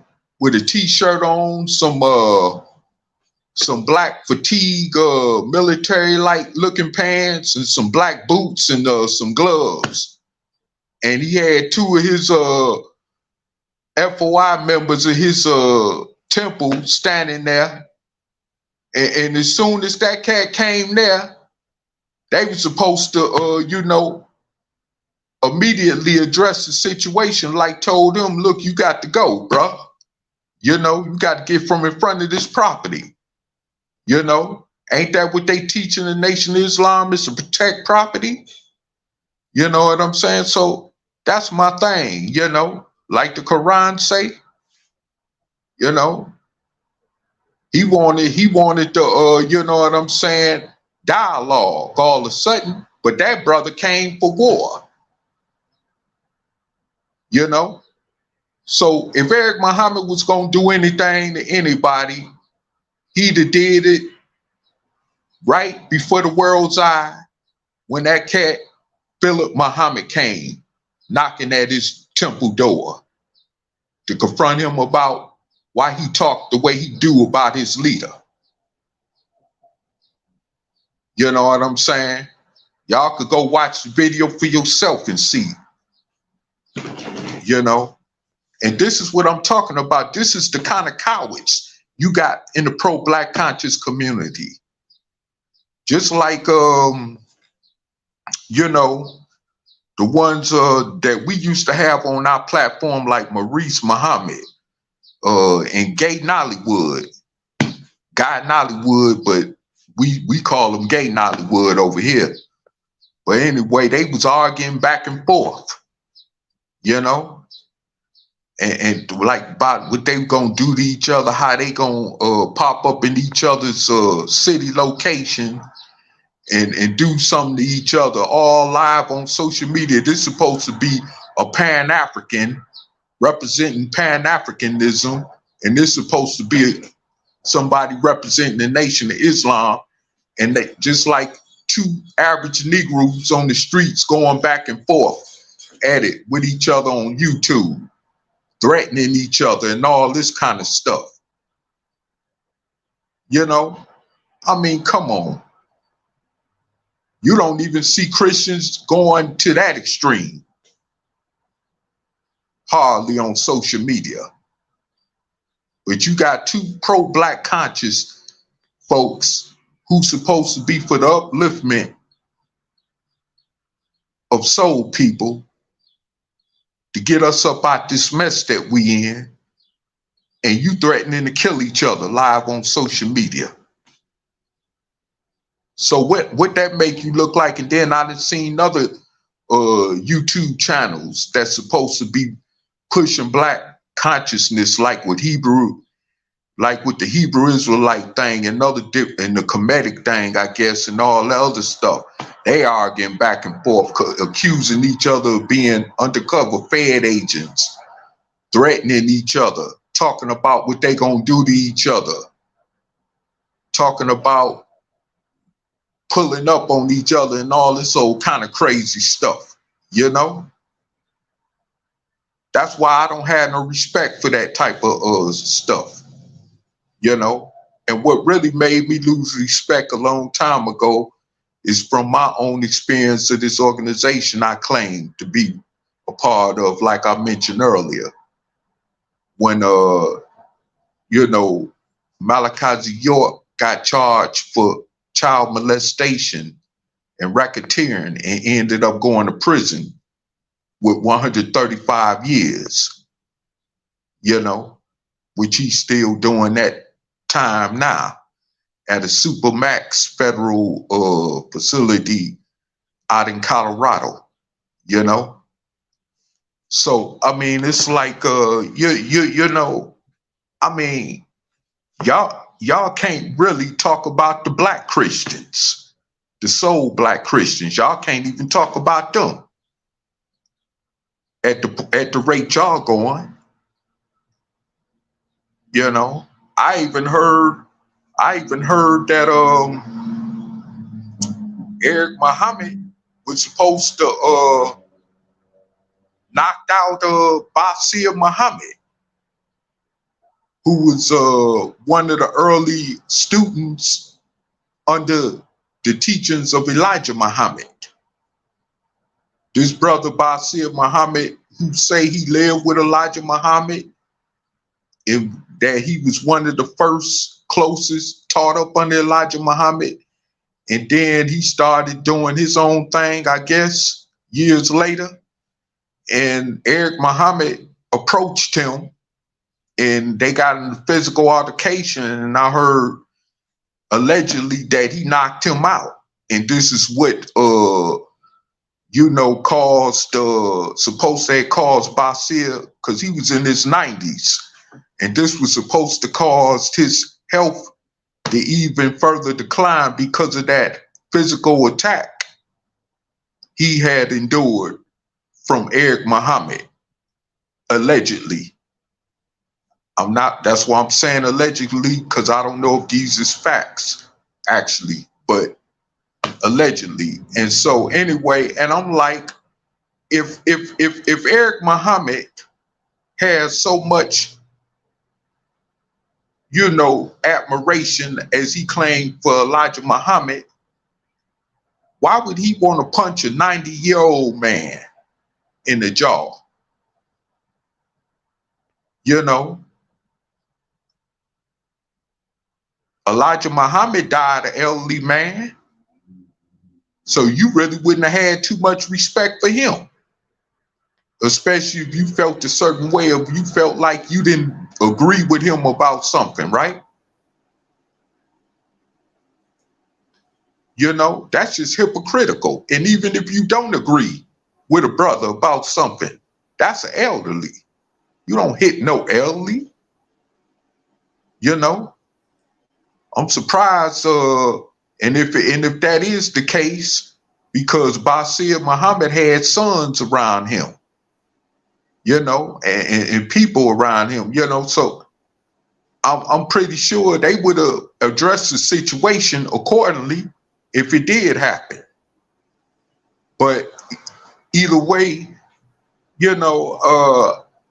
t-shirt on, some black fatigue military-like looking pants and some black boots and some gloves. And he had two of his FOI members of his temple standing there. And as soon as that cat came there, they were supposed to, you know, immediately address the situation, like told him, look, you got to go, bro. You know, you got to get from in front of this property. You know, ain't that what they teach in the Nation of Islam, is to protect property? You know what I'm saying? So that's my thing, you know, like the Quran say, you know. He wanted the, you know what I'm saying, dialogue all of a sudden, but that brother came for war. You know? So if Eric Muhammad was going to do anything to anybody, he'd have did it right before the world's eye when that cat, Philip Muhammad, came knocking at his temple door to confront him about why he talked the way he do about his leader. You know what I'm saying? Y'all could go watch the video for yourself and see. You know? And this is what I'm talking about. This is the kind of cowards you got in the pro-black conscious community. Just like, you know, the ones that we used to have on our platform, like Maurice Muhammad and Gay Nollywood. Guy Nollywood, but we call him Gay Nollywood over here. But anyway, they was arguing back and forth, you know? And like about what they gonna do to each other, how they gonna pop up in each other's city location and do something to each other, all live on social media. This is supposed to be a Pan-African representing Pan-Africanism, and this is supposed to be somebody representing the Nation of Islam, and they just like two average Negroes on the streets going back and forth at it with each other on YouTube, threatening each other and all this kind of stuff. You know, I mean, come on. You don't even see Christians going to that extreme. Hardly on social media. But you got two pro-black conscious folks who's supposed to be for the upliftment of soul people to get us up out this mess that we in, and you threatening to kill each other live on social media. So what that make you look like? And then I've seen other YouTube channels that's supposed to be pushing black consciousness, like with the Hebrew Israelite thing and and the Kemetic thing, I guess, and all that other stuff. They arguing back and forth, accusing each other of being undercover Fed agents, threatening each other, talking about what they gonna do to each other, talking about pulling up on each other and all this old kind of crazy stuff, you know? That's why I don't have no respect for that type of stuff, you know? And what really made me lose respect a long time ago is from my own experience of this organization I claim to be a part of, like I mentioned earlier. When, you know, Malachi York got charged for child molestation and racketeering and ended up going to prison with 135 years, you know, which he's still doing that time now at a Supermax federal facility out in Colorado, you know. So, I mean, it's like, you know, I mean, y'all can't really talk about the black Christians, the soul black Christians. Y'all can't even talk about them at the rate y'all going. You know, I even heard that Eric Muhammad was supposed to knock out Bashir Muhammad, who was one of the early students under the teachings of Elijah Muhammad. This brother Bashir Muhammad, who say he lived with Elijah Muhammad, and that he was one of the first closest taught up under Elijah Muhammad, and then he started doing his own thing, I guess, years later. And Eric Muhammad approached him, and they got in a physical altercation, and I heard allegedly that he knocked him out. And this is what, you know, supposed to have caused Bashir, because he was in his 90s. And this was supposed to cause his health to even further decline because of that physical attack he had endured from Eric Muhammad, allegedly. That's why I'm saying allegedly, because I don't know if these is facts, actually, but allegedly. And so anyway, and I'm like, if Eric Muhammad has so much you know, admiration as he claimed for Elijah Muhammad, why would he want to punch a 90-year-old man in the jaw? You know, Elijah Muhammad died an elderly man, so you really wouldn't have had too much respect for him, especially if you felt a certain way, if you felt like you didn't agree with him about something, right? You know, that's just hypocritical. And even if you don't agree with a brother about something, that's an elderly. You don't hit no elderly. You know, I'm surprised. And if that is the case, because Basir Muhammad had sons around him, you know, and people around him, you know, so I'm pretty sure they would have addressed the situation accordingly if it did happen. But either way, you know,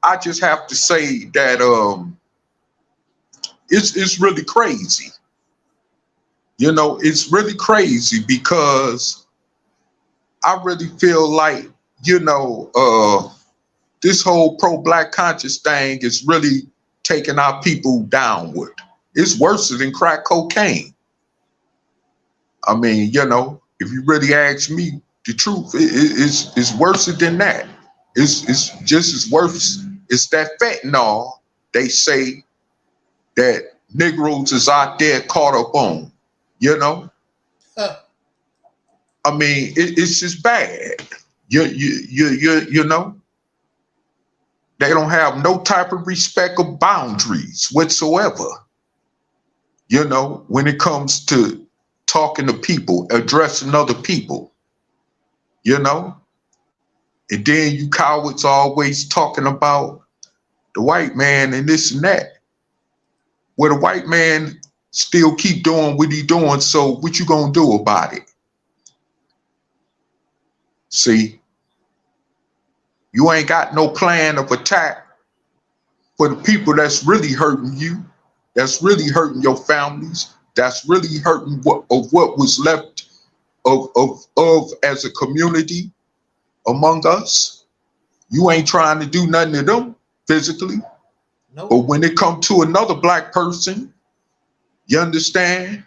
I just have to say that it's really crazy. You know, it's really crazy because I really feel like, you know, this whole pro-black conscious thing is really taking our people downward. It's worse than crack cocaine. I mean, you know, if you really ask me the truth, it's worse than that. It's just as worse. It's that fentanyl they say that Negroes is out there caught up on, you know? I mean, it's just bad. You know? They don't have no type of respect or boundaries whatsoever. You know, when it comes to talking to people, addressing other people, you know? And then you cowards always talking about the white man and this and that. Well, the white man still keep doing what he doing, so what you gonna do about it? See? You ain't got no plan of attack for the people that's really hurting you, that's really hurting your families, that's really hurting what was left of as a community among us. You ain't trying to do nothing to them physically. Nope. But when it comes to another black person, you understand,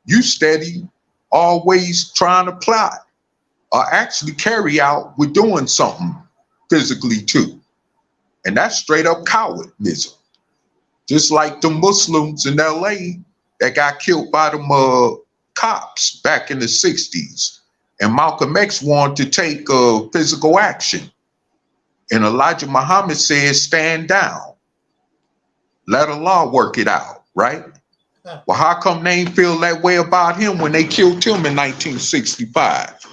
you steady, always trying to plot or actually carry out with doing something physically too. And that's straight up cowardism. Just like the Muslims in LA that got killed by them cops back in the 60s. And Malcolm X wanted to take physical action. And Elijah Muhammad said, stand down. Let Allah work it out, right? Well, how come they ain't feel that way about him when they killed him in 1965?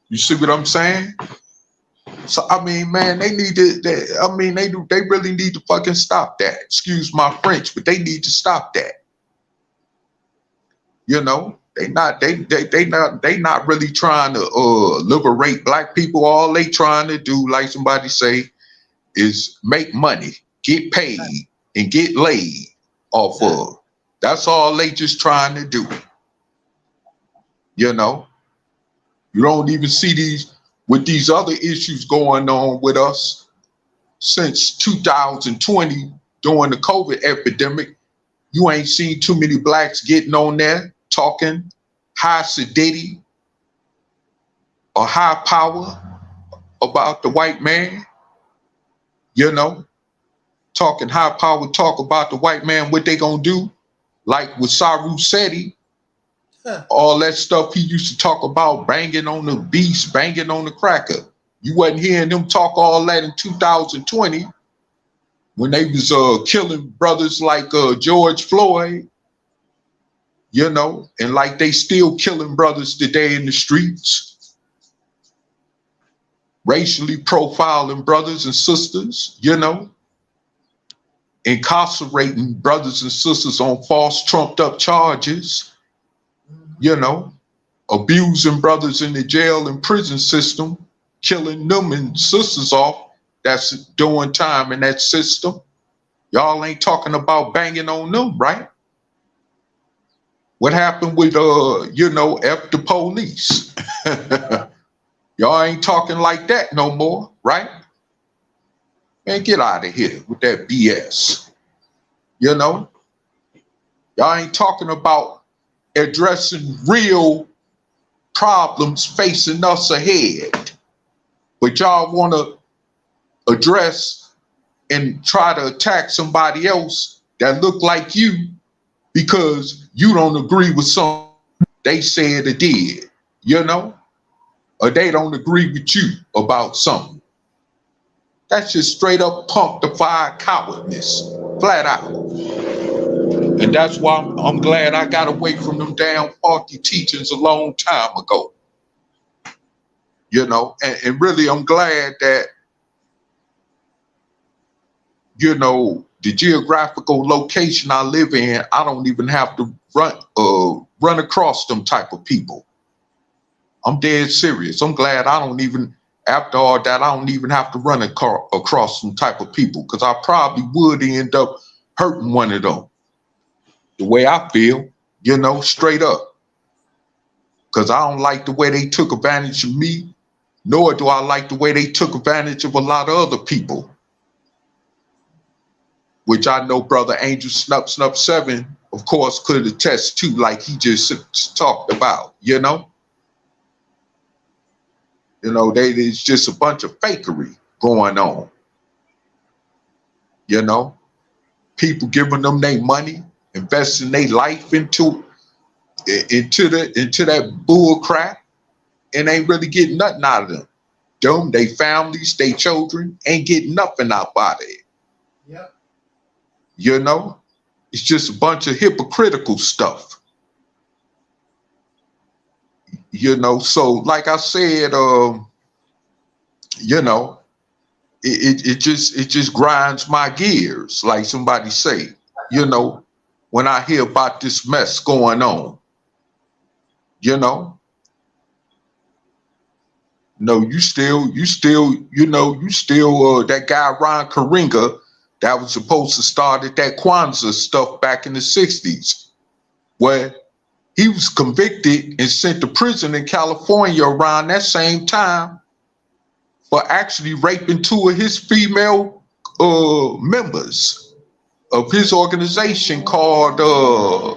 You see what I'm saying? So, I mean, man, they need to, they really need to fucking stop that. Excuse my French, but they need to stop that. You know, they not really trying to liberate black people. All they trying to do, like somebody say, is make money, get paid, and get laid off of. That's all they just trying to do. You know, you don't even see these with these other issues going on with us since 2020 during the COVID epidemic. You ain't seen too many blacks getting on there talking high sedity or high power about the white man, you know, talking high power talk about the white man, what they gonna do, like with Saru Seti, all that stuff he used to talk about, banging on the beast, banging on the cracker. You wasn't hearing them talk all that in 2020 when they was killing brothers like George Floyd, you know, and like they still killing brothers today in the streets, racially profiling brothers and sisters, you know, incarcerating brothers and sisters on false trumped up charges, you know, abusing brothers in the jail and prison system, killing them and sisters off that's doing time in that system. Y'all ain't talking about banging on them, right? What happened with, you know, F the police? Y'all ain't talking like that no more, right? Man, get out of here with that BS. You know? Y'all ain't talking about addressing real problems facing us ahead. But y'all want to address and try to attack somebody else that look like you because you don't agree with something they said or did, you know? Or they don't agree with you about something. That's just straight up punctified cowardness, flat out. And that's why I'm glad I got away from them damn faulty teachings a long time ago. You know, and really I'm glad that, you know, the geographical location I live in, I don't even have to run across them type of people. I'm dead serious. I'm glad I don't even, after all that, I don't even have to run across some type of people, because I probably would end up hurting one of them. The way I feel, you know, straight up. Because I don't like the way they took advantage of me, nor do I like the way they took advantage of a lot of other people. Which I know Brother Angel Snup 7, of course, could attest to, like he just talked about, you know? You know, there's just a bunch of fakery going on. You know? People giving them their money, investing their life into that bull crap, and ain't really getting nothing out of them. Them, they families, they children, ain't getting nothing out of it.
Yep.
You know? It's just a bunch of hypocritical stuff. You know, so like I said, you know, it just grinds my gears, like somebody say, you know, when I hear about this mess going on. You know? No, you still, that guy Ron Karinga that was supposed to start at that Kwanzaa stuff back in the 60s, where he was convicted and sent to prison in California around that same time for actually raping 2 of his female members of his organization called, I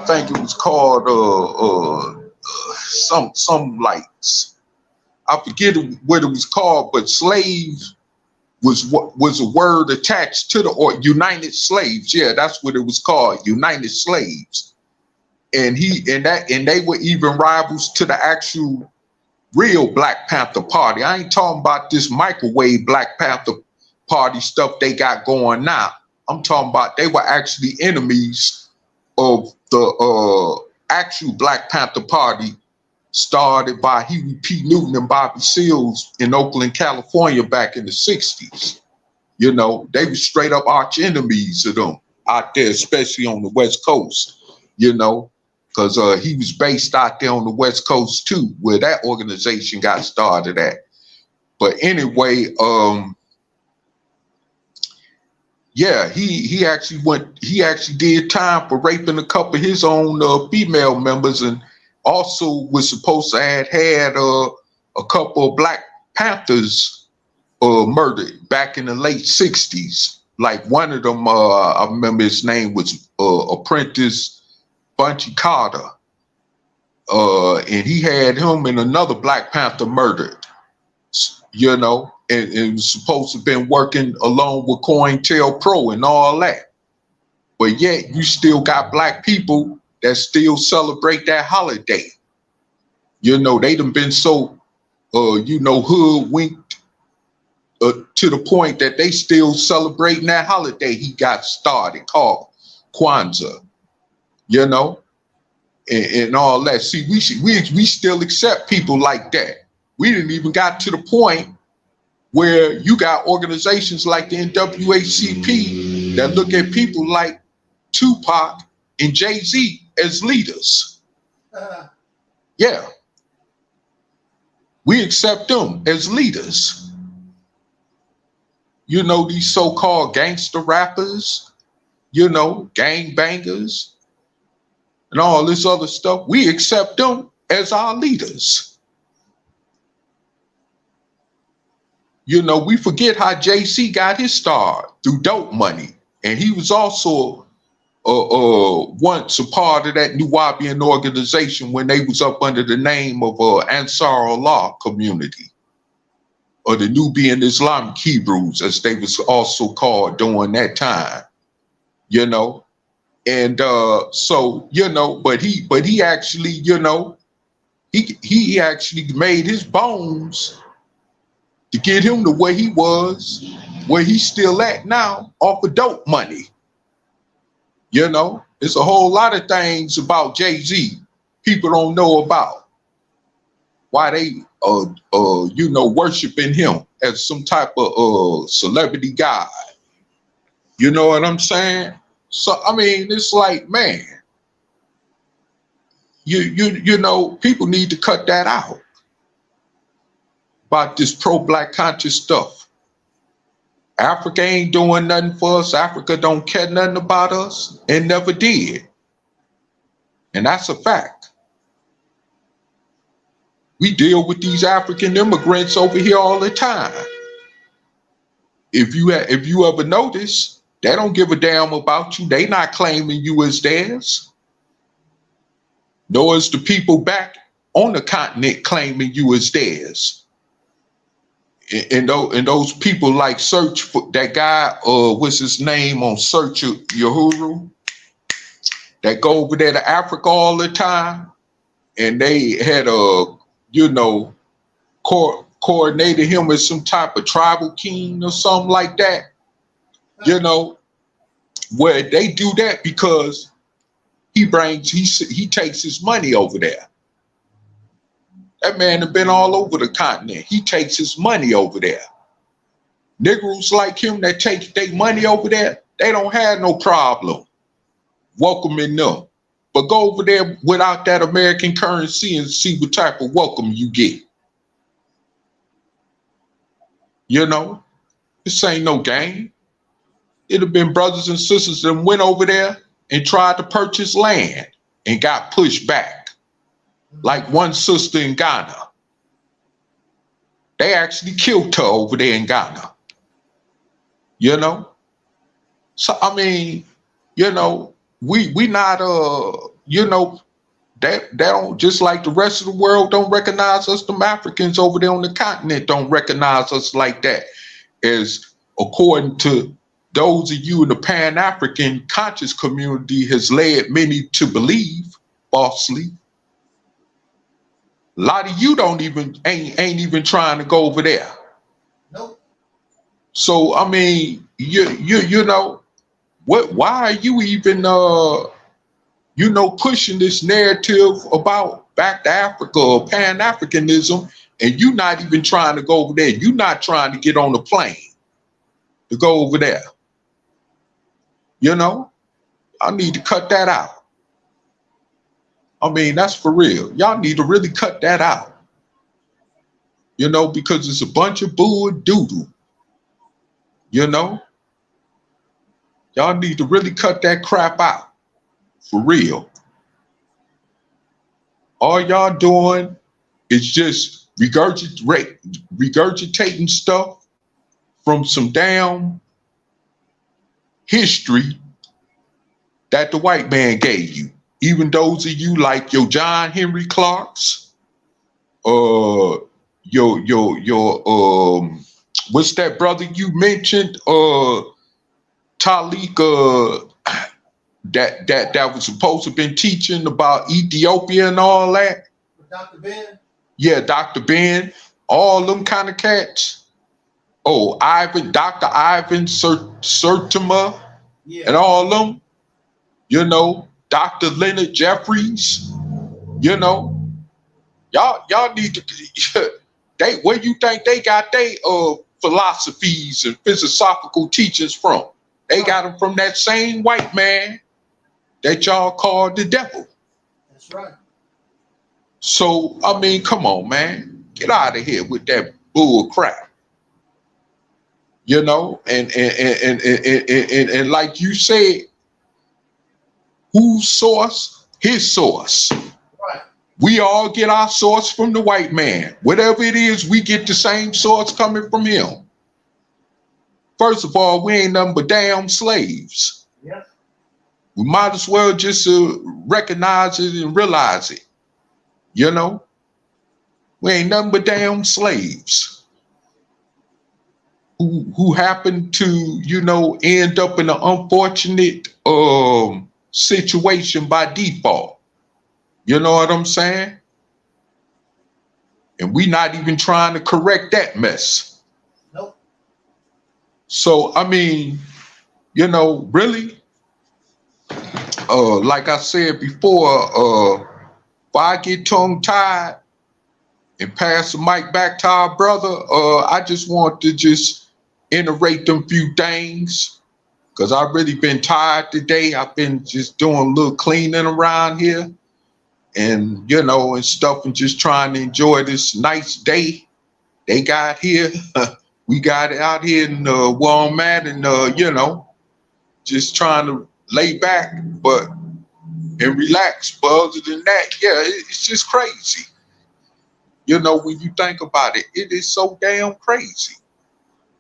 think it was called some lights. I forget what it was called, but slave was a word attached to or United Slaves. Yeah, that's what it was called, United Slaves. And they were even rivals to the actual real Black Panther Party. I ain't talking about this microwave Black Panther Party stuff they got going now. I'm talking about they were actually enemies of the actual Black Panther Party, started by Huey P. Newton and Bobby Seals in Oakland, California back in the 60s. You know, they were straight up arch enemies of them out there, especially on the West Coast, you know, because he was based out there on the West Coast too, where that organization got started at. But anyway, yeah, he actually did time for raping a couple of his own female members, and also was supposed to have had a couple of Black Panthers murdered back in the late 60s. Like one of them, I remember his name was Apprentice Bunchy Carter. And he had him and another Black Panther murdered, you know, and it was supposed to have been working along with COINTELPRO and all that. But yet you still got Black people that still celebrate that holiday. You know, they done been so, you know, hoodwinked to the point that they still celebrating that holiday he got started called Kwanzaa, you know, and all that. See, we still accept people like that. We didn't even got to the point where you got organizations like the NAACP that look at people like Tupac and Jay-Z as leaders. Yeah. We accept them as leaders. You know, these so-called gangster rappers, you know, gang bangers, and all this other stuff, we accept them as our leaders. You know, we forget how JC got his start through dope money. And he was also once a part of that Nubian organization when they was up under the name of Ansar Allah community, or the Nubian Islamic Hebrews, as they was also called during that time, you know. And so, you know, but he actually, you know, he actually made his bones to get him to where he was, where he's still at now, off of dope money. You know, it's a whole lot of things about Jay-Z people don't know about. Why they, you know, worshiping him as some type of celebrity god. You know what I'm saying? So, I mean, it's like, man, you know, people need to cut that out about this pro-black conscious stuff. Africa ain't doing nothing for us. Africa don't care nothing about us and never did. And that's a fact. We deal with these African immigrants over here all the time. If you ever notice, they don't give a damn about you. They not claiming you as theirs. Nor is the people back on the continent claiming you as theirs. And those people like search for that guy, what's his name on Search Uhuru, that go over there to Africa all the time, and they had you know, coordinated him as some type of tribal king or something like that, you know, where they do that because he takes his money over there. That man has been all over the continent. He takes his money over there. Negroes like him that take their money over there, they don't have no problem welcoming them. But go over there without that American currency and see what type of welcome you get. You know, this ain't no game. It'd have been brothers and sisters that went over there and tried to purchase land and got pushed back. Like one sister in Ghana. They actually killed her over there in Ghana. You know? So, I mean, you know, we not, you know, they don't, just like the rest of the world don't recognize us, them Africans over there on the continent don't recognize us like that. As according to those of you in the Pan-African conscious community has led many to believe falsely. A lot of you ain't even trying to go over there.
Nope.
So I mean, you know, why are you even you know, pushing this narrative about back to Africa or Pan-Africanism, and you not even trying to go over there? You not trying to get on a plane to go over there. You know, I need to cut that out. I mean, that's for real. Y'all need to really cut that out. You know, because it's a bunch of bull and doodle. You know? Y'all need to really cut that crap out. For real. All y'all doing is just regurgitating stuff from some damn history that the white man gave you. Even those of you like your John Henry Clarks, your what's that brother you mentioned? Taalik, that was supposed to have been teaching about Ethiopia and all that.
Dr. Ben?
Yeah, Dr. Ben, all them kind of cats. Oh, Dr. Ivan Sertima, yeah, and all them, you know, Dr. Leonard Jeffries, you know, y'all need to, where you think they got their philosophies and philosophical teachings from? They got them from that same white man that y'all called the devil.
That's right.
So, I mean, come on, man. Get out of here with that bull crap. You know, and like you said, whose source his source.
Right.
We all get our source from the white man. Whatever it is, we get the same source coming from him. First of all, we ain't nothing but damn slaves.
Yes.
We might as well just recognize it and realize it. You know? We ain't nothing but damn slaves who happen to, you know, end up in an unfortunate situation by default. You know what I'm saying? And we not even trying to correct that mess.
Nope.
So, I mean, you know, really, like I said before, if I get tongue-tied and pass the mic back to our brother, I just want to just iterate them few things, because I've really been tired today. I've been just doing a little cleaning around here and, you know, and stuff, and just trying to enjoy this nice day they got here. We got it out here in where I'm at, and, you know, just trying to lay back and relax. But other than that, yeah, it's just crazy. You know, when you think about it, it is so damn crazy.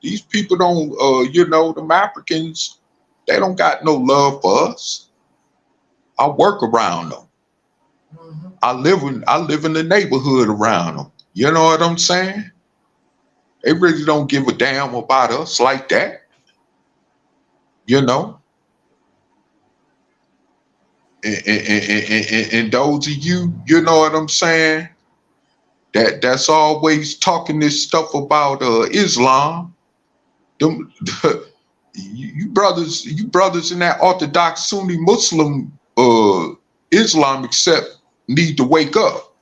These people don't, you know, them Africans, they don't got no love for us. I work around them. Mm-hmm. I live in the neighborhood around them. You know what I'm saying? They really don't give a damn about us like that. You know? And those of you, you know what I'm saying, that's always talking this stuff about Islam. You brothers in that Orthodox Sunni Muslim Islam need to wake up.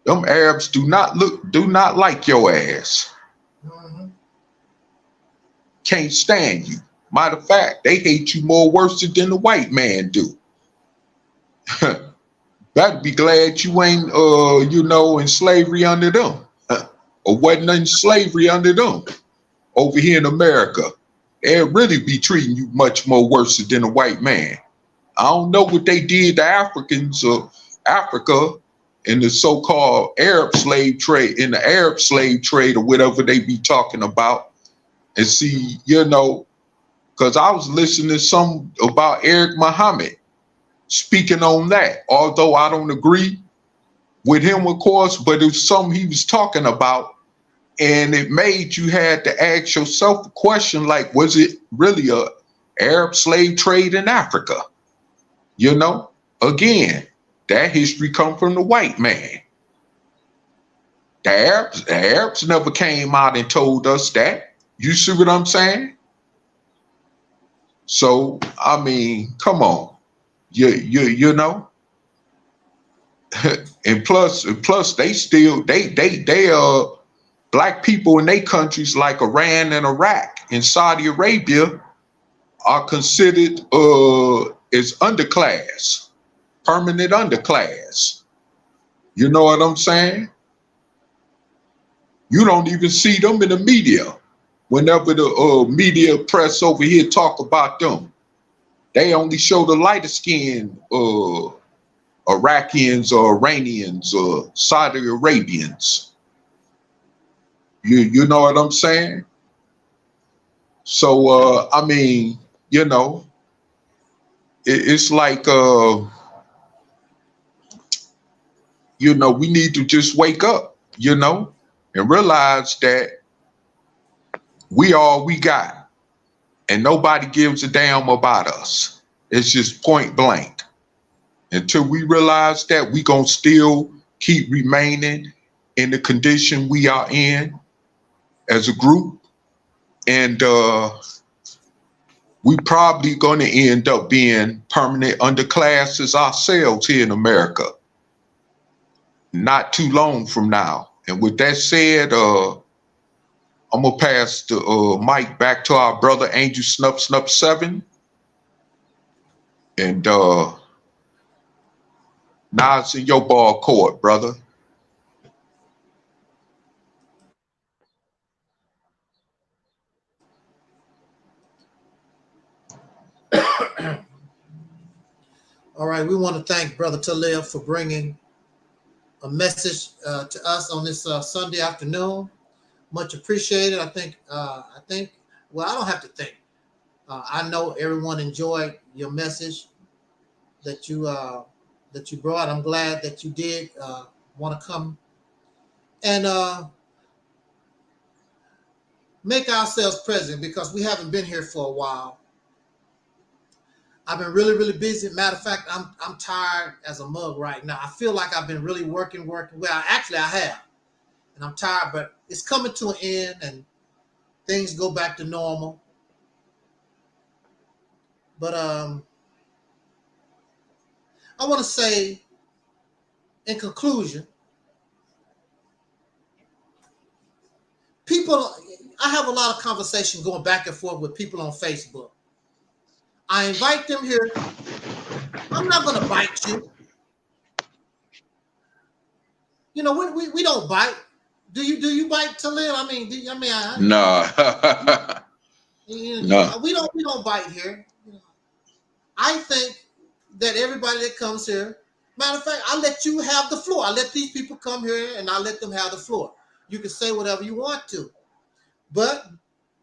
Them Arabs do not like your ass. Mm-hmm. Can't stand you. Matter of fact, they hate you more worse than the white man do. Better be glad you ain't, you know, in slavery under them, or wasn't in slavery under them. Over here in America, they'll really be treating you much more worse than a white man. I don't know what they did to Africans or Africa in the so-called Arab slave trade, in the Arab slave trade, or whatever they be talking about. And see, you know, because I was listening to some about Eric Muhammad speaking on that, although I don't agree with him, of course, but it was something he was talking about, and it made you had to ask yourself a question like, was it really a Arab slave trade in Africa? You know, again, that history come from the white man. The Arabs never came out and told us that. You see what I'm saying? So, I mean, come on. You know, and plus they still black people in their countries like Iran and Iraq and Saudi Arabia are considered as underclass, permanent underclass. You know what I'm saying? You don't even see them in the media. Whenever the media press over here talk about them, they only show the lighter skinned Iraqians or Iranians or Saudi Arabians. You know what I'm saying? So, I mean, you know, it's like, you know, we need to just wake up, you know, and realize that we all we got. And nobody gives a damn about us. It's just point blank. Until we realize that, we gonna still keep remaining in the condition we are in as a group. And we probably gonna end up being permanent underclasses ourselves here in America. Not too long from now. And with that said, I'm gonna pass the mic back to our brother Angel Snuff 7, and now it's in your ball court, brother.
All right, we want to thank Brother Taalib for bringing a message to us on this Sunday afternoon. Much appreciated. I think, well, I don't have to think. I know everyone enjoyed your message that you brought. I'm glad that you did want to come and make ourselves present, because we haven't been here for a while. I've been really, really busy. Matter of fact, I'm tired as a mug right now. I feel like I've been really working. Well, actually I have. And I'm tired, but it's coming to an end and things go back to normal. But I want to say, in conclusion, I have a lot of conversation going back and forth with people on Facebook. I invite them here. I'm not going to bite you. You know, we don't bite. Do you bite, Taalib? I mean,
no.
No. We don't bite here. I think that everybody that comes here, matter of fact, I let you have the floor. I let these people come here and I let them have the floor. You can say whatever you want to, but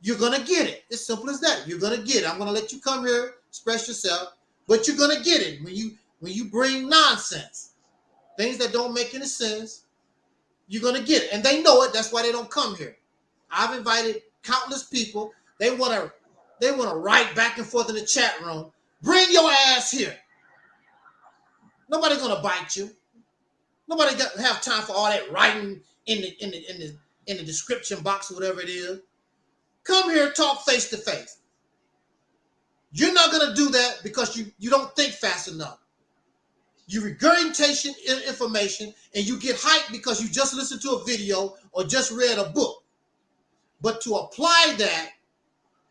you're going to get it. It's simple as that. You're going to get it. I'm going to let you come here, express yourself, but you're going to get it. When you bring nonsense, things that don't make any sense, you're going to get it. And they know it. That's why they don't come here. I've invited countless people. They want to write back and forth in the chat room. Bring your ass here. Nobody's going to bite you. Nobody got have time for all that writing in the description box or whatever it is. Come here, talk face to face. You're not going to do that because you don't think fast enough. You regurgitate information and you get hyped because you just listened to a video or just read a book. But to apply that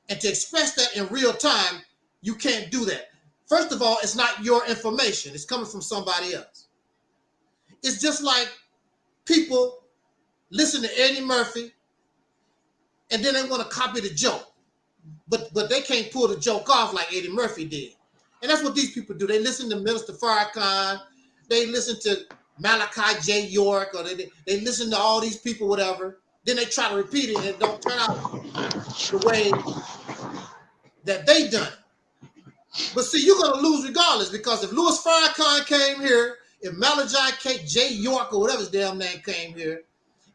and to express that in real time, you can't do that. First of all, it's not your information. It's coming from somebody else. It's just like people listen to Eddie Murphy and then they want to copy the joke. But they can't pull the joke off like Eddie Murphy did. And that's what these people do. They listen to Minister Farrakhan. They listen to Malachi J. York, or they listen to all these people, whatever. Then they try to repeat it and it don't turn out the way that they done it. But see, you're going to lose regardless, because if Louis Farrakhan came here, if Malachi J. York or whatever his damn name came here,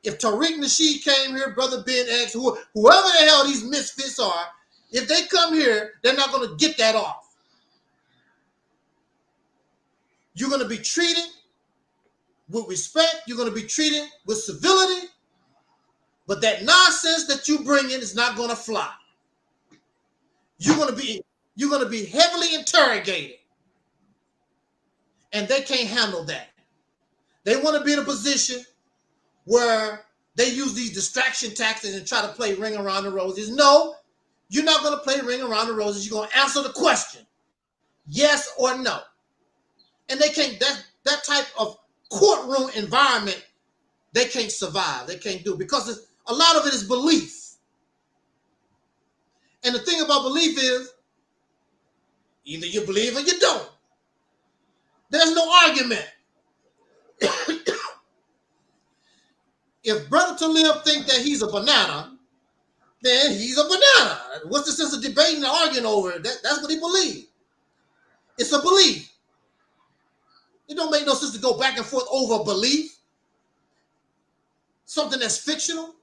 if Tariq Nasheed came here, Brother Ben X, whoever the hell these misfits are, if they come here, they're not going to get that off. You're going to be treated with respect. You're going to be treated with civility. But that nonsense that you bring in is not going to fly. You're going to be heavily interrogated. And they can't handle that. They want to be in a position where they use these distraction tactics and try to play ring around the roses. No, you're not going to play ring around the roses. You're going to answer the question, yes or no. And they can't, that type of courtroom environment, they can't survive. They can't do it because a lot of it is belief. And the thing about belief is either you believe or you don't. There's no argument. If Brother Taalib think that he's a banana, then he's a banana. What's the sense of debating and arguing over it? That's what he believes. It's a belief. It don't make no sense to go back and forth over a belief. Something that's fictional.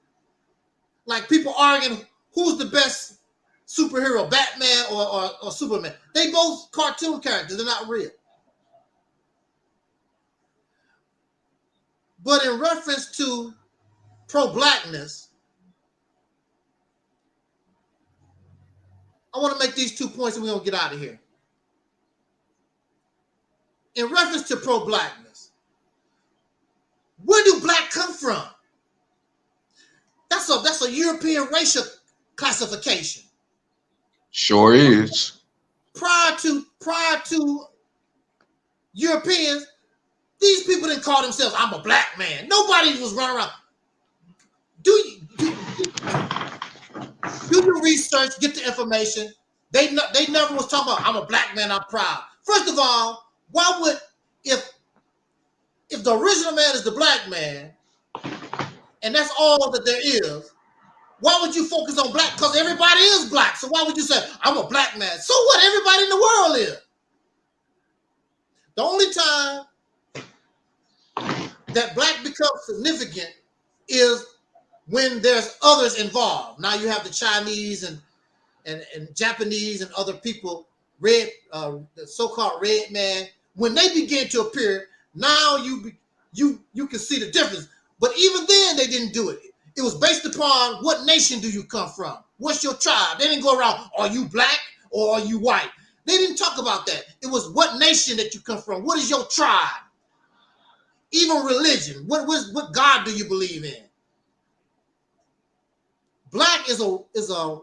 Like people arguing who's the best superhero, Batman or Superman. They both cartoon characters. They're not real. But in reference to pro-blackness, I want to make these 2 points and we're going to get out of here. In reference to pro-blackness, where do black come from? That's a European racial classification.
Sure is.
Prior to Europeans, these people didn't call themselves, I'm a black man. Nobody was running around. Do your research, get the information. They never was talking about, I'm a black man, I'm proud. First of all, Why would, if the original man is the black man, and that's all that there is, why would you focus on black? Because everybody is black. So why would you say, I'm a black man? So what? Everybody in the world is. The only time that black becomes significant is when there's others involved. Now you have the Chinese and Japanese and other people, the so-called red man. When they begin to appear, now you can see the difference. But even then, they didn't do it. It was based upon what nation do you come from? What's your tribe? They didn't go around, are you black or are you white? They didn't talk about that. It was what nation that you come from. What is your tribe? Even religion. What God do you believe in? Black is a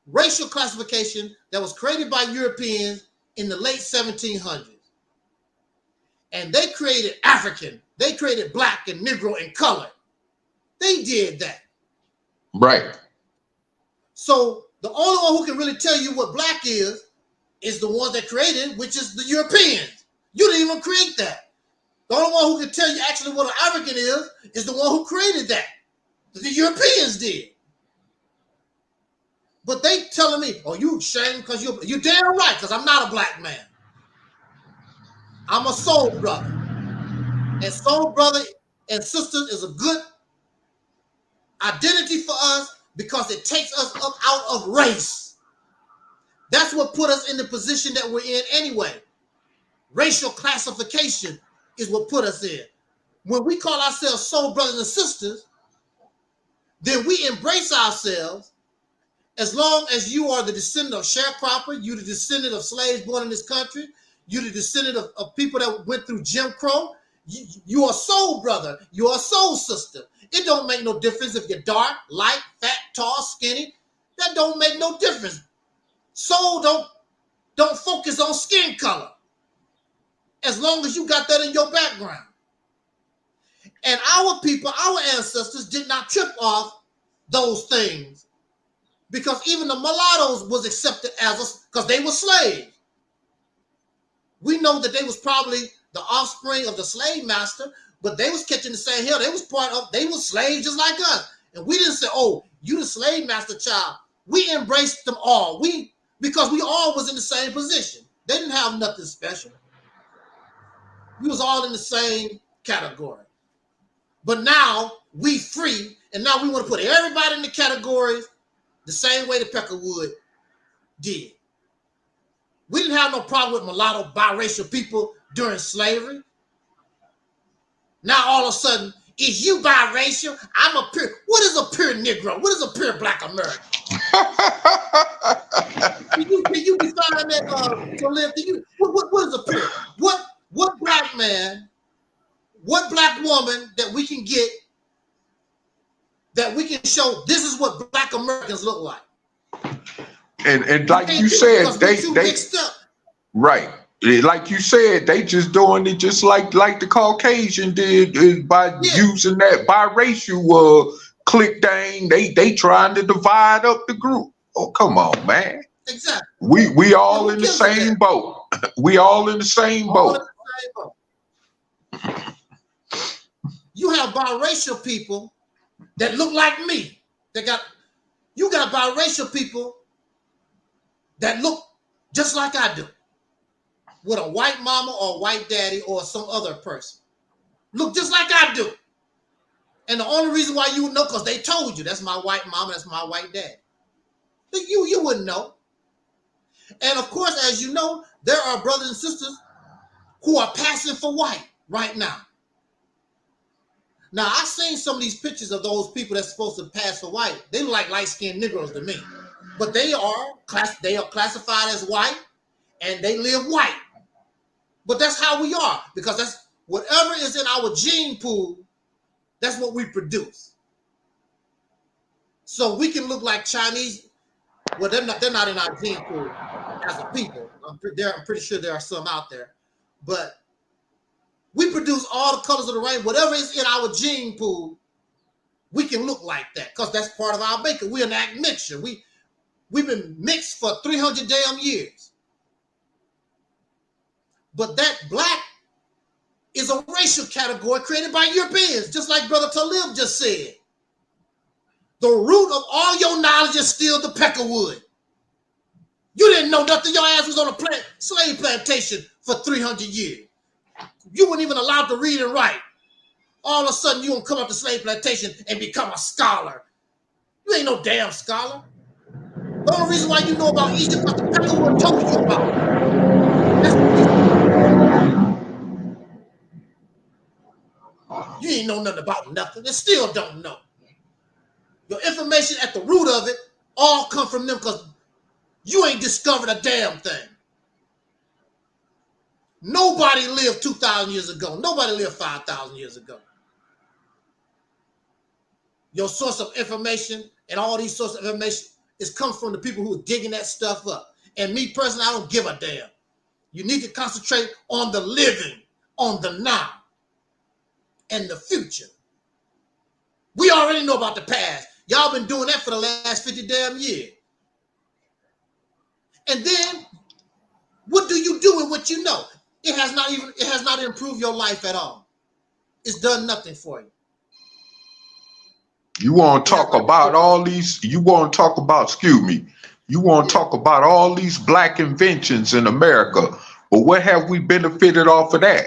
racial classification that was created by Europeans in the late 1700s. And they created African. They created black and Negro and color. They did that.
Right.
So the only one who can really tell you what black is the ones that created, which is the Europeans. You didn't even create that. The only one who can tell you actually what an African is the one who created that. The Europeans did. But they telling me, oh, you ashamed because you're damn right, because I'm not a black man. I'm a soul brother. And soul brother and sisters is a good identity for us because it takes us up out of race. That's what put us in the position that we're in anyway. Racial classification is what put us in. When we call ourselves soul brothers and sisters, then we embrace ourselves. As long as you are the descendant of sharecropper, you're the descendant of slaves born in this country, you're the descendant of people that went through Jim Crow, you are soul brother, you are soul sister. It don't make no difference if you're dark, light, fat, tall, skinny. That don't make no difference. Soul don't focus on skin color. As long as you got that in your background. And our people, our ancestors did not trip off those things. Because even the mulattoes was accepted as us because they were slaves. We know that they was probably the offspring of the slave master, but they was catching the same hell. They was slaves just like us. And we didn't say, oh, you the slave master child. We embraced them all. Because we all was in the same position. They didn't have nothing special. We was all in the same category. But now we free, and now we want to put everybody in the categories the same way the Peckerwood did. We didn't have no problem with mulatto biracial people during slavery. Now all of a sudden, is you biracial? I'm a pure. What is a pure Negro? What is a pure black American? Can you define that? What is a pure? What black man? What black woman that we can get? That we can show this is what black Americans look like.
And like you said, they right. Like you said, they just doing it just like the Caucasian did by using that biracial click thing. They trying to divide up the group. Oh, come on, man.
Exactly.
We all in the same boat. We all in the same boat.
You have biracial people that look like me. You got biracial people that look just like I do. With a white mama or a white daddy or some other person. Look just like I do. And the only reason why you would know, because they told you, that's my white mama, that's my white daddy. You wouldn't know. And of course, as you know, there are brothers and sisters who are passing for white right now. Now, I've seen some of these pictures of those people that's supposed to pass for white. They look like light-skinned Negroes to me. But they are classified as white, and they live white. But that's how we are, because that's whatever is in our gene pool, that's what we produce. So we can look like Chinese. Well, they're not in our gene pool as a people. I'm pretty sure there are some out there. But we produce all the colors of the rainbow. Whatever is in our gene pool, we can look like that because that's part of our makeup. We're an admixture. We've been mixed for 300 damn years. But that black is a racial category created by Europeans, just like Brother Taalib just said. The root of all your knowledge is still the peckerwood. You didn't know nothing. Your ass was on a slave plantation for 300 years. You weren't even allowed to read and write. All of a sudden, you gonna come up to slave plantation and become a scholar. You ain't no damn scholar. The only reason why you know about Egypt is the peckerwood told you about it. That's you ain't know nothing about nothing. They still don't know. Your information at the root of it all come from them because you ain't discovered a damn thing. Nobody lived 2,000 years ago. Nobody lived 5,000 years ago. Your source of information and all these sources of information is come from the people who are digging that stuff up. And me personally, I don't give a damn. You need to concentrate on the living, on the now, and the future. We already know about the past. Y'all been doing that for the last 50 damn years. And then, what do you do with what you know? It has not improved your life at all. It's done nothing for you.
You want to talk about all these, you want to talk about, excuse me, you want to talk about all these black inventions in America, but what have we benefited off of that?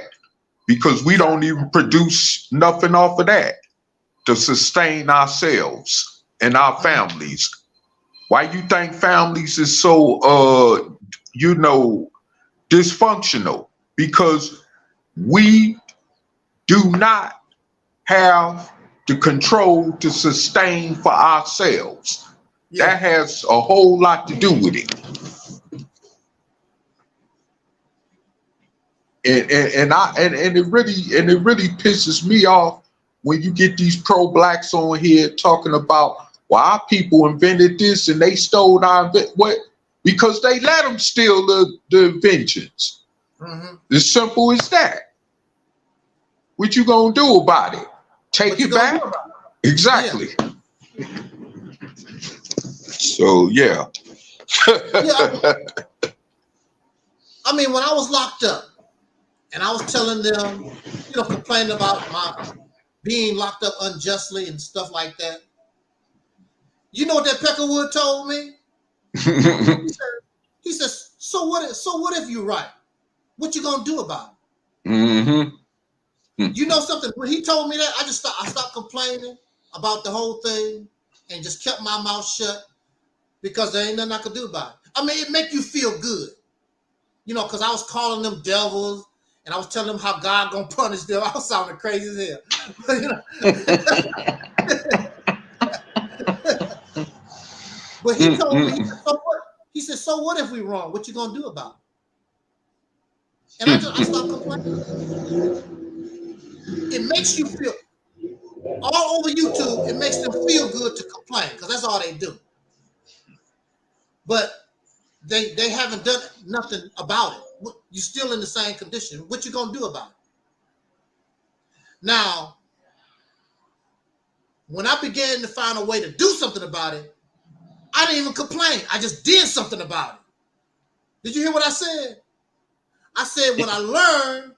Because we don't even produce nothing off of that to sustain ourselves and our families. Why you think families is so, dysfunctional? Because we do not have the control to sustain for ourselves. Yeah. That has a whole lot to do with it. And it really pisses me off when you get these pro-blacks on here talking about, well, our people invented this and they stole our what? Because they let them steal the inventions. Mm-hmm. As simple as that. What you gonna do about it? Take it back? Exactly. Yeah. So yeah.
I mean, when I was locked up and I was telling them, complaining about my being locked up unjustly and stuff like that. You know what that Peckerwood told me? He says, so what if you're right? What you gonna do about it? Mm-hmm. You know something? When he told me that, I stopped complaining about the whole thing and just kept my mouth shut because there ain't nothing I could do about it. I mean, it make you feel good, because I was calling them devils and I was telling them how God gonna punish them. I was sounding crazy as hell. But he told me, he said, so what? He said, so what if we wrong? What you gonna do about it? And I stopped complaining. It makes you feel, all over YouTube, it makes them feel good to complain because that's all they do. But they haven't done nothing about it. You're still in the same condition. What you gonna do about it? Now, when I began to find a way to do something about it, I didn't even complain. I just did something about it. Did you hear what I said? I said when I learned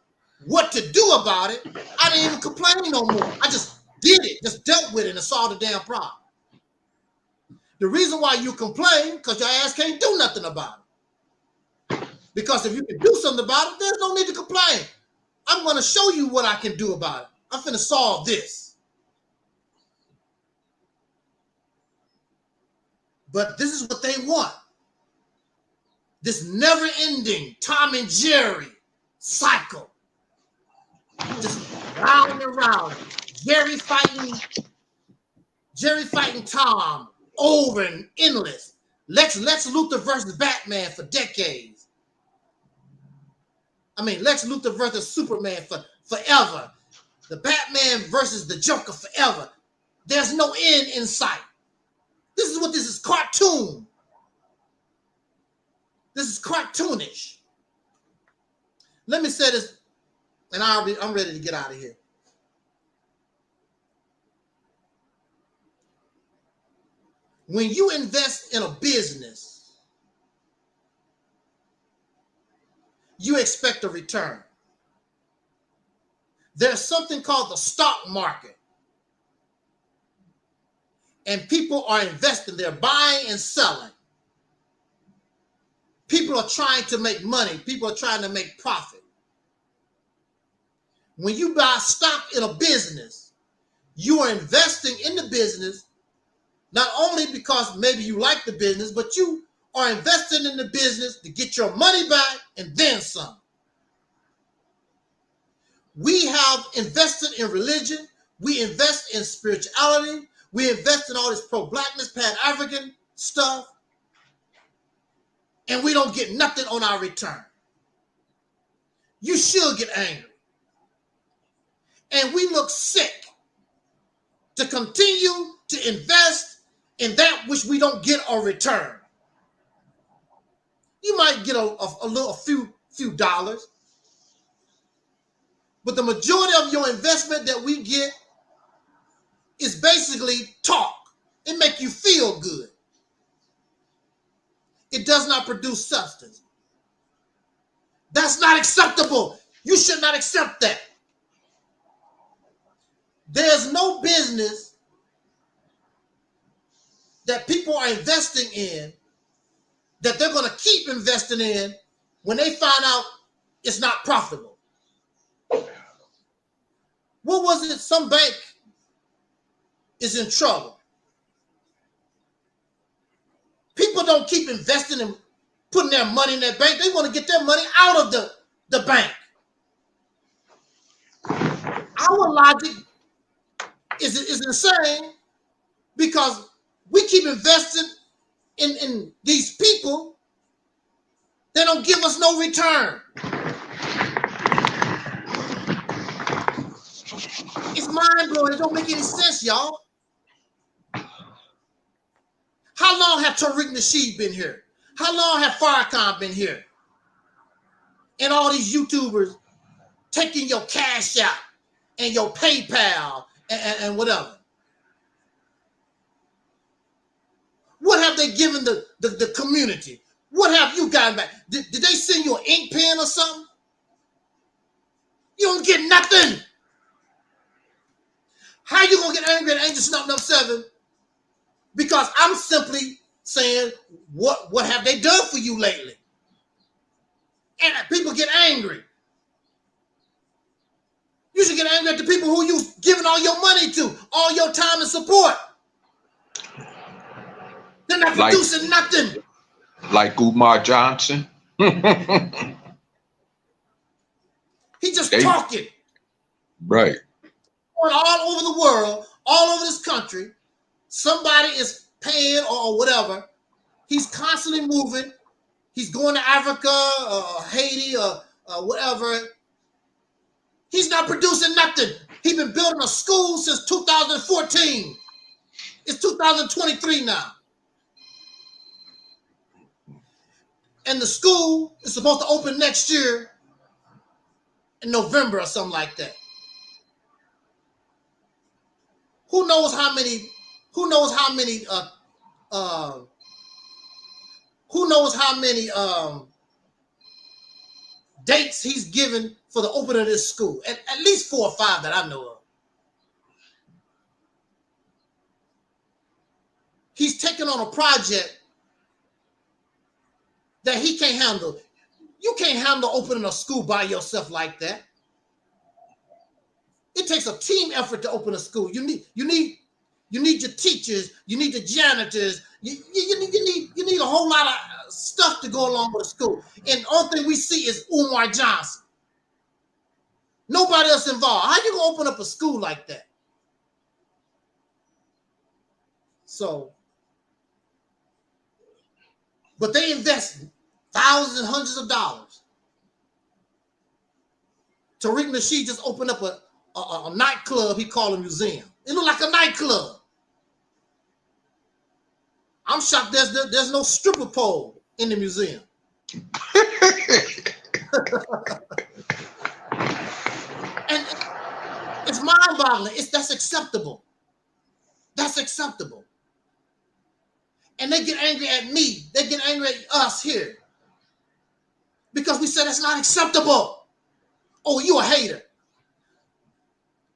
what to do about it, I didn't even complain no more. I just did it, just dealt with it and solved the damn problem. The reason why you complain, because your ass can't do nothing about it. Because if you can do something about it, there's no need to complain. I'm going to show you what I can do about it. I'm finna solve this. But this is what they want. This never-ending Tom and Jerry cycle. Just round and round. Jerry fighting Tom over and endless. Lex Luthor versus Batman for decades. I mean, Lex Luthor versus Superman for forever. The Batman versus the Joker forever. There's no end in sight. This is what this is, cartoon. This is cartoonish. Let me say this, and I'm ready to get out of here. When you invest in a business, you expect expect a return. There's something called the stock market. And people are investing. They're buying and selling. People are trying to make money. People are trying to make profit. When you buy stock in a business, you are investing in the business, not only because maybe you like the business, but you are investing in the business to get your money back and then some. We have invested in religion. We invest in spirituality. We invest in all this pro-blackness, pan-African stuff. And we don't get nothing on our return. You should get angry. And we look sick to continue to invest in that which we don't get a return. You might get a few dollars, but the majority of your investment that we get is basically talk. It makes you feel good. It does not produce substance. That's not acceptable. You should not accept that. There's no business that people are investing in that they're going to keep investing in when they find out it's not profitable. What was it? Some bank is in trouble. People don't keep investing and putting their money in that bank. They want to get their money out of the bank. Our logic is insane because we keep investing in these people. They don't give us no return. It's mind-blowing. It don't make any sense, y'all. How long have Tariq Nasheed been here? How long have Farrakhan been here? And all these YouTubers taking your Cash App and your PayPal and whatever. What have they given the community? What have you gotten back? Did they send you an ink pen or something? You don't get nothing. How you gonna get angry at Angel Snuffing Up 7? Because I'm simply saying, what have they done for you lately? And people get angry. You should get angry at the people who you giving all your money to, all your time and support. They're not producing nothing.
Like Umar Johnson.
He just talking.
Right.
All over the world, all over this country, somebody is paying or whatever. He's constantly moving. He's going to Africa or Haiti or whatever. He's not producing nothing. He's been building a school since 2014. It's 2023 now. And the school is supposed to open next year in November or something like that. Who knows how many dates he's given for the opening of this school? At least 4 or 5 that I know of. He's taking on a project that he can't handle. You can't handle opening a school by yourself like that. It takes a team effort to open a school. You need your teachers. You need the janitors. You need a whole lot of stuff to go along with a school. And the only thing we see is Umar Johnson. Nobody else involved. How you gonna open up a school like that? So, but they invest thousands and hundreds of dollars. Tariq Nasheed just opened up a nightclub he called a museum. It looked like a nightclub. I'm shocked there's no stripper pole in the museum. And it's mind-boggling. That's acceptable. That's acceptable. And they get angry at me. They get angry at us here. because we said it's not acceptable. Oh, you a hater.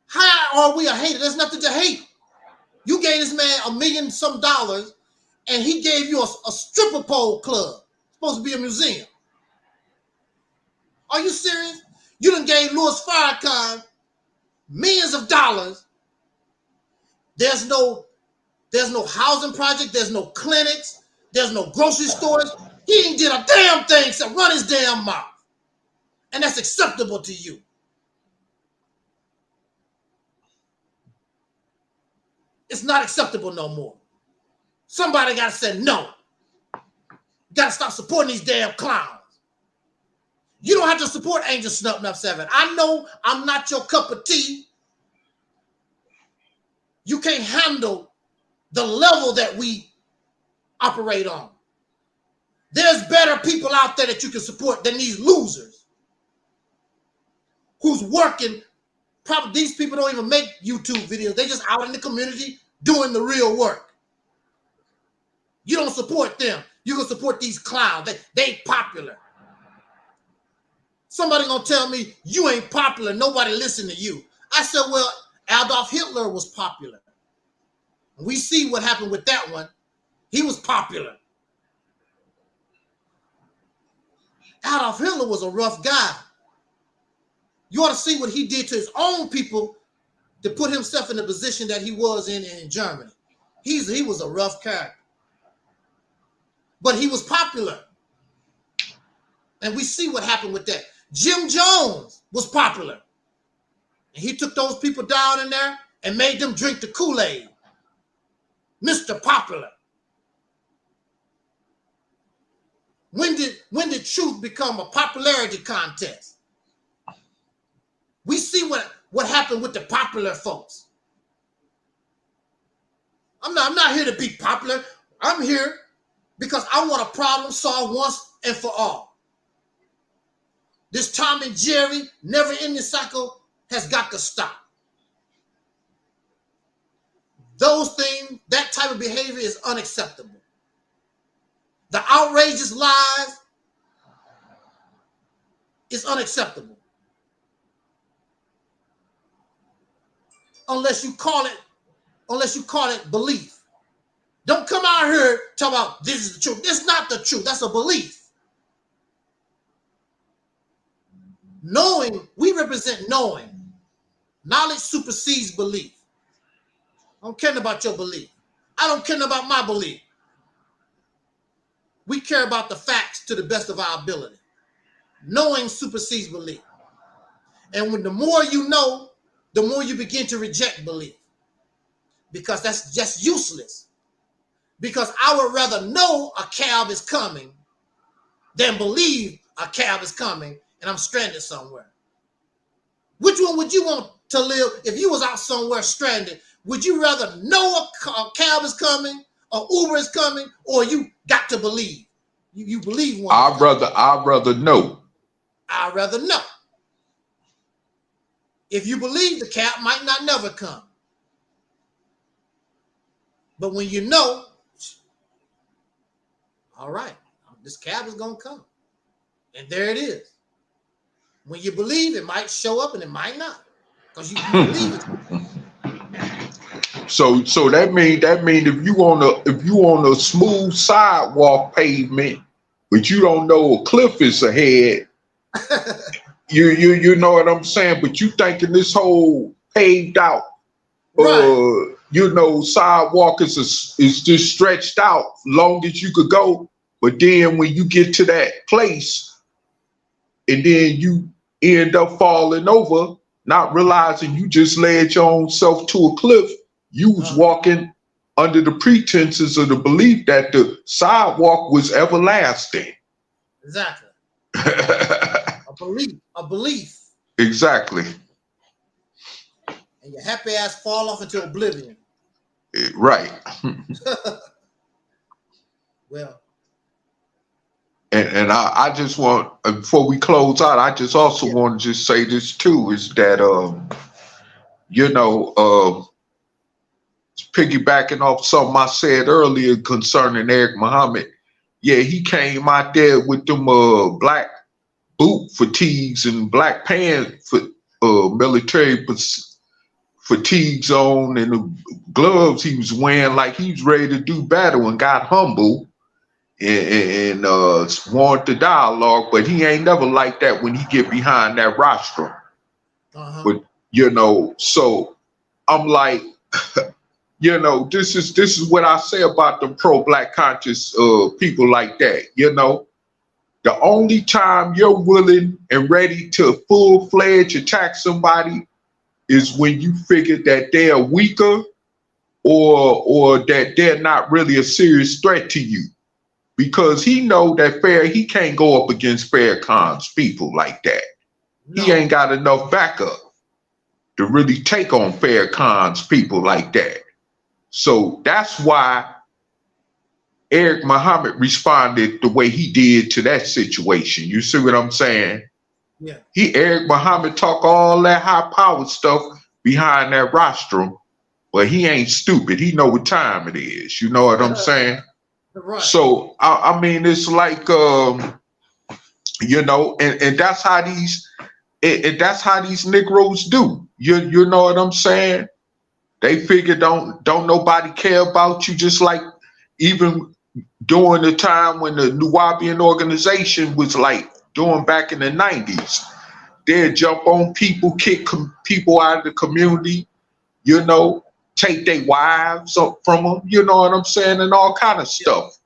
How are we a hater? There's nothing to hate. You gave this man $1 million some and he gave you a stripper pole club. It's supposed to be a museum. Are you serious? You done gave Louis Farrakhan millions of dollars. There's no housing project. There's no clinics. There's no grocery stores. He ain't did a damn thing except run his damn mouth. And that's acceptable to you. It's not acceptable no more. Somebody got to say no. You got to stop supporting these damn clowns. You don't have to support Angel Snuff 7. I know I'm not your cup of tea. You can't handle the level that we operate on. There's better people out there that you can support than these losers who's working. Probably these people don't even make YouTube videos. They're just out in the community doing the real work. You don't support them. You can support these clowns. They popular. Somebody gonna tell me you ain't popular. Nobody listen to you. I said, well, Adolf Hitler was popular. We see what happened with that one. He was popular. Adolf Hitler was a rough guy. You ought to see what he did to his own people to put himself in the position that he was in Germany. He was a rough character. But he was popular. And we see what happened with that. Jim Jones was popular. And he took those people down in there and made them drink the Kool-Aid. Mr. Popular. When did truth become a popularity contest? We see what happened with the popular folks. I'm not here to be popular. I'm here because I want a problem solved once and for all. This Tom and Jerry never-ending cycle has got to stop. Those things, that type of behavior is unacceptable. The outrageous lies is unacceptable. Unless you call it belief. Don't come out here talking about this is the truth. It's not the truth. That's a belief. Knowing, we represent knowing. Knowledge supersedes belief. I don't care about your belief. I don't care about my belief. We care about the facts to the best of our ability. Knowing supersedes belief. And when the more you know, the more you begin to reject belief. Because that's just useless. Because I would rather know a cab is coming than believe a cab is coming and I'm stranded somewhere. Which one would you want to live if you was out somewhere stranded? Would you rather know a cab is coming, or Uber is coming, or you got to believe? You believe one.
I'd rather know.
I'd rather know. If you believe, the cab might not never come. But when you know, all right, this cab is going to come. And there it is. When you believe, it might show up and it might not. Because you believe it.
So that mean if you on a smooth sidewalk pavement, but you don't know a cliff is ahead, you know what I'm saying? But you thinking this whole paved out, right. Sidewalk is just stretched out long as you could go. But then when you get to that place, and then you end up falling over, not realizing you just led your own self to a cliff. You was walking under the pretenses of the belief that the sidewalk was everlasting.
Exactly. A belief.
Exactly.
And your happy ass fall off into oblivion.
Right.
Well.
And I just want, before we close out, I just also want to just say this too, is that, piggybacking off something I said earlier concerning Eric Muhammad. Yeah, he came out there with them black boot fatigues and black pants for military fatigues on, and the gloves he was wearing like he was ready to do battle, and got humble and wanted the dialogue, but he ain't never like that when he get behind that rostrum. But you know, so I'm like, you know, this is what I say about the pro-black conscious people like that. You know, the only time you're willing and ready to full-fledged attack somebody is when you figure that they're weaker or that they're not really a serious threat to you. Because he know that he can't go up against Farrakhan's people like that. No. He ain't got enough backup to really take on Farrakhan's people like that. So that's why Eric Muhammad responded the way he did to that situation. You see what I'm saying? Yeah. Eric Muhammad talk all that high powered stuff behind that rostrum, but he ain't stupid. He know what time it is. You know what I'm saying? Right. So I mean, it's like you know, and that's how these Negroes do. You know what I'm saying? They figure don't nobody care about you. Just like even during the time when the Nuwaubian organization was like doing back in the 90s, they'd jump on people, kick people out of the community, you know, take their wives up from them, you know what I'm saying, and all kind of stuff,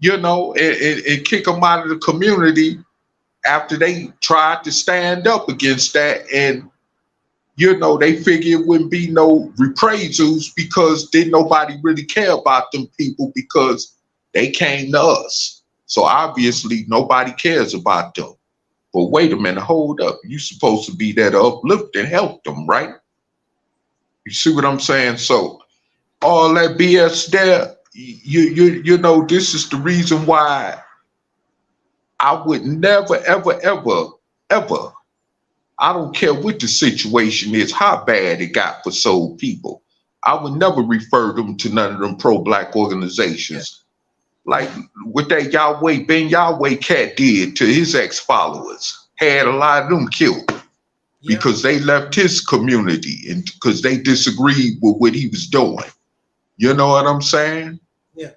you know, and kick them out of the community after they tried to stand up against that. And, you know, they figured it wouldn't be no reprisals because didn't nobody really care about them people because they came to us. So obviously nobody cares about them. But wait a minute, hold up. You're supposed to be there to uplift and help them, right? You see what I'm saying? So all that BS there, you know, this is the reason why I would never, ever, ever, ever, I don't care what the situation is, how bad it got for soul people, I would never refer them to none of them pro-black organizations. Like what that Ben Yahweh cat did to his ex-followers, had a lot of them killed because they left his community and because they disagreed with what he was doing. You know what I'm saying? Yeah.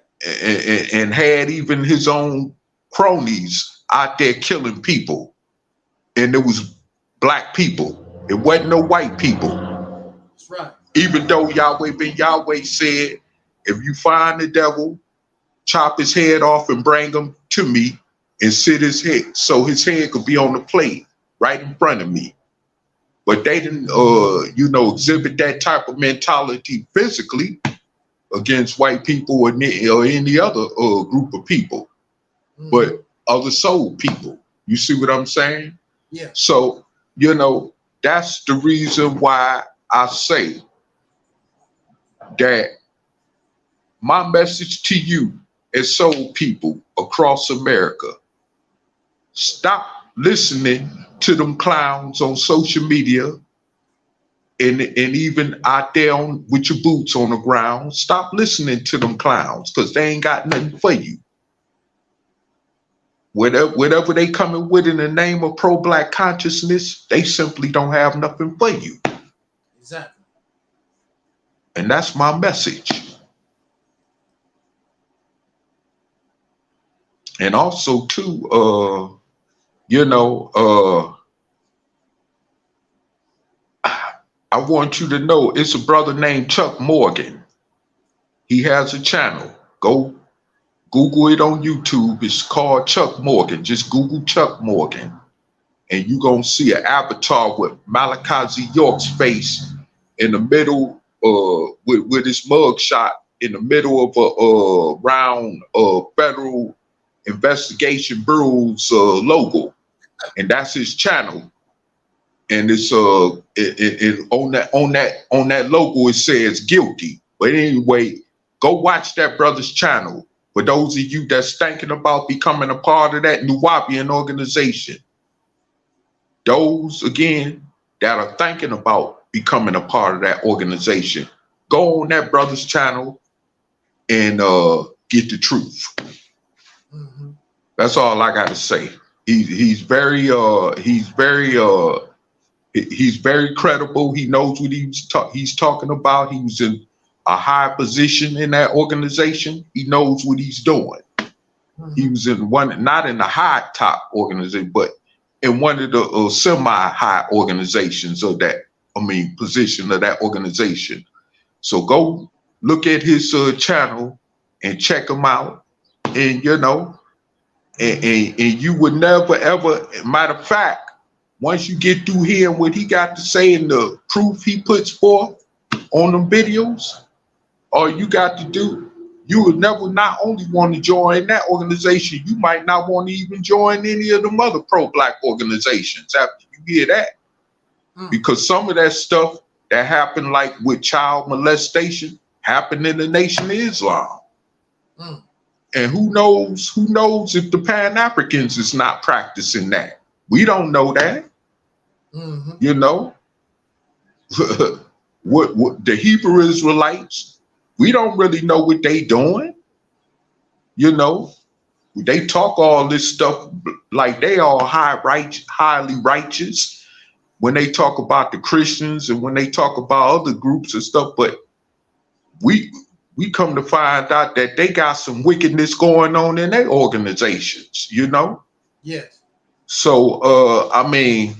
And had even his own cronies out there killing people. And it was black people. It wasn't no white people. That's right. Even though Ben Yahweh said, if you find the devil, chop his head off and bring him to me and sit his head so his head could be on the plate right in front of me. But they didn't, you know, exhibit that type of mentality physically against white people or any other group of people, but other soul people. You see what I'm saying? Yeah. So, you know, that's the reason why I say that my message to you as soul people across America, stop listening to them clowns on social media and even out there with your boots on the ground. Stop listening to them clowns because they ain't got nothing for you. Whatever they coming with in the name of pro-black consciousness, they simply don't have nothing for you. Exactly. And that's my message. And also too, you know, I want you to know it's a brother named Chuck Morgan. He has a channel. Go Google it on YouTube. It's called Chuck Morgan. Just Google Chuck Morgan. And you're going to see an avatar with Malachi Z. York's face in the middle, with his mug shot in the middle of a round Federal Investigation Bureau's logo. And that's his channel. And it's on that logo it says guilty. But anyway, go watch that brother's channel. For those of you that's thinking about becoming a part of that Nuwaubian organization, those again that are thinking about becoming a part of that organization, go on that brother's channel and get the truth. That's all I got to say. He's very credible. He knows what he's talking about. He was in a high position in that organization. He knows what he's doing. He was in one, not in the high top organization, but in one of the semi-high organizations of that, position of that organization. So go look at his channel and check him out. And, you know, and you would never, ever, matter of fact, once you get through hearing what he got to say and the proof he puts forth on them videos, all you got to do, you would never not only want to join that organization, you might not want to even join any of them other pro-black organizations after you hear that. Because some of that stuff that happened, like with child molestation, happened in the Nation of Islam. And who knows if the Pan-Africans is not practicing that. We don't know that. You know, what the Hebrew Israelites, we don't really know what they doing. You know, they talk all this stuff like they all highly righteous when they talk about the Christians and when they talk about other groups and stuff. But we come to find out that they got some wickedness going on in their organizations. You know.
Yes.
So I mean,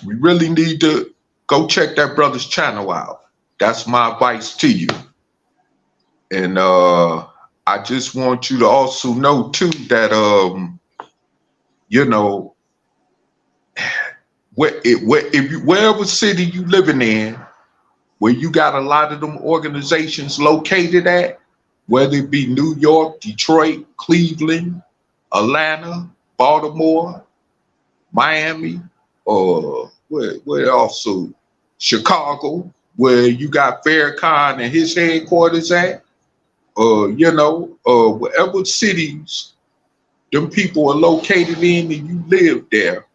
we really need to go check that brother's channel out. That's my advice to you. And I just want you to also know too that you know, wherever city you living in, where you got a lot of them organizations located at, whether it be New York, Detroit, Cleveland, Atlanta, Baltimore, Miami, or where also Chicago, where you got Farrakhan and his headquarters at, you know, whatever cities them people are located in and you live there,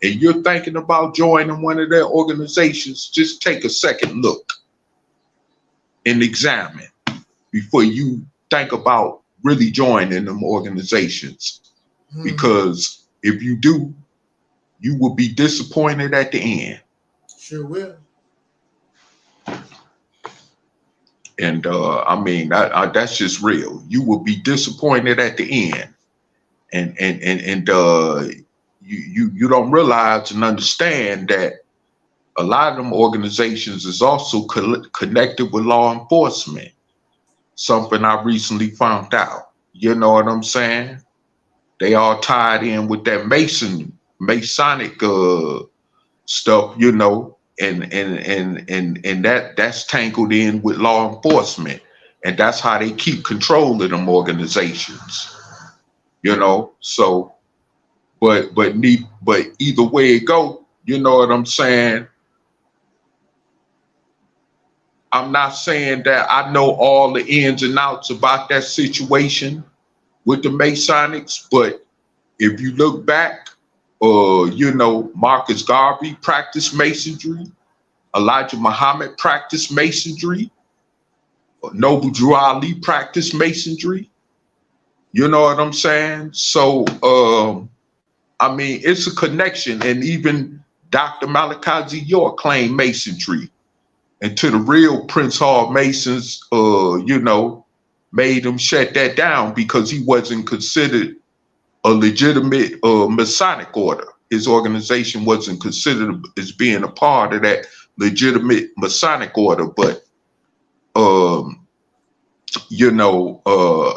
and you're thinking about joining one of their organizations, just take a second look and examine before you think about really joining them organizations. Because if you do, you will be disappointed at the end.
Sure will.
And I mean, that's just real. You will be disappointed at the end. And you don't realize and understand that a lot of them organizations is also connected with law enforcement. Something I recently found out. You know what I'm saying? They all tied in with that Masonic stuff, you know, and that's tangled in with law enforcement, and that's how they keep control of them organizations, you know. So, but either way it go, you know what I'm saying. I'm not saying that I know all the ins and outs about that situation with the Masonics, but if you look back, you know, Marcus Garvey practiced Masonry, Elijah Muhammad practiced Masonry, Noble Drew Ali practiced Masonry. You know what I'm saying? So, I mean, it's a connection, and even Dr. Malachi Z. York claimed Masonry. And to the real Prince Hall Masons, you know, made him shut that down because he wasn't considered a legitimate Masonic order. His organization wasn't considered as being a part of that legitimate Masonic order. But, you know,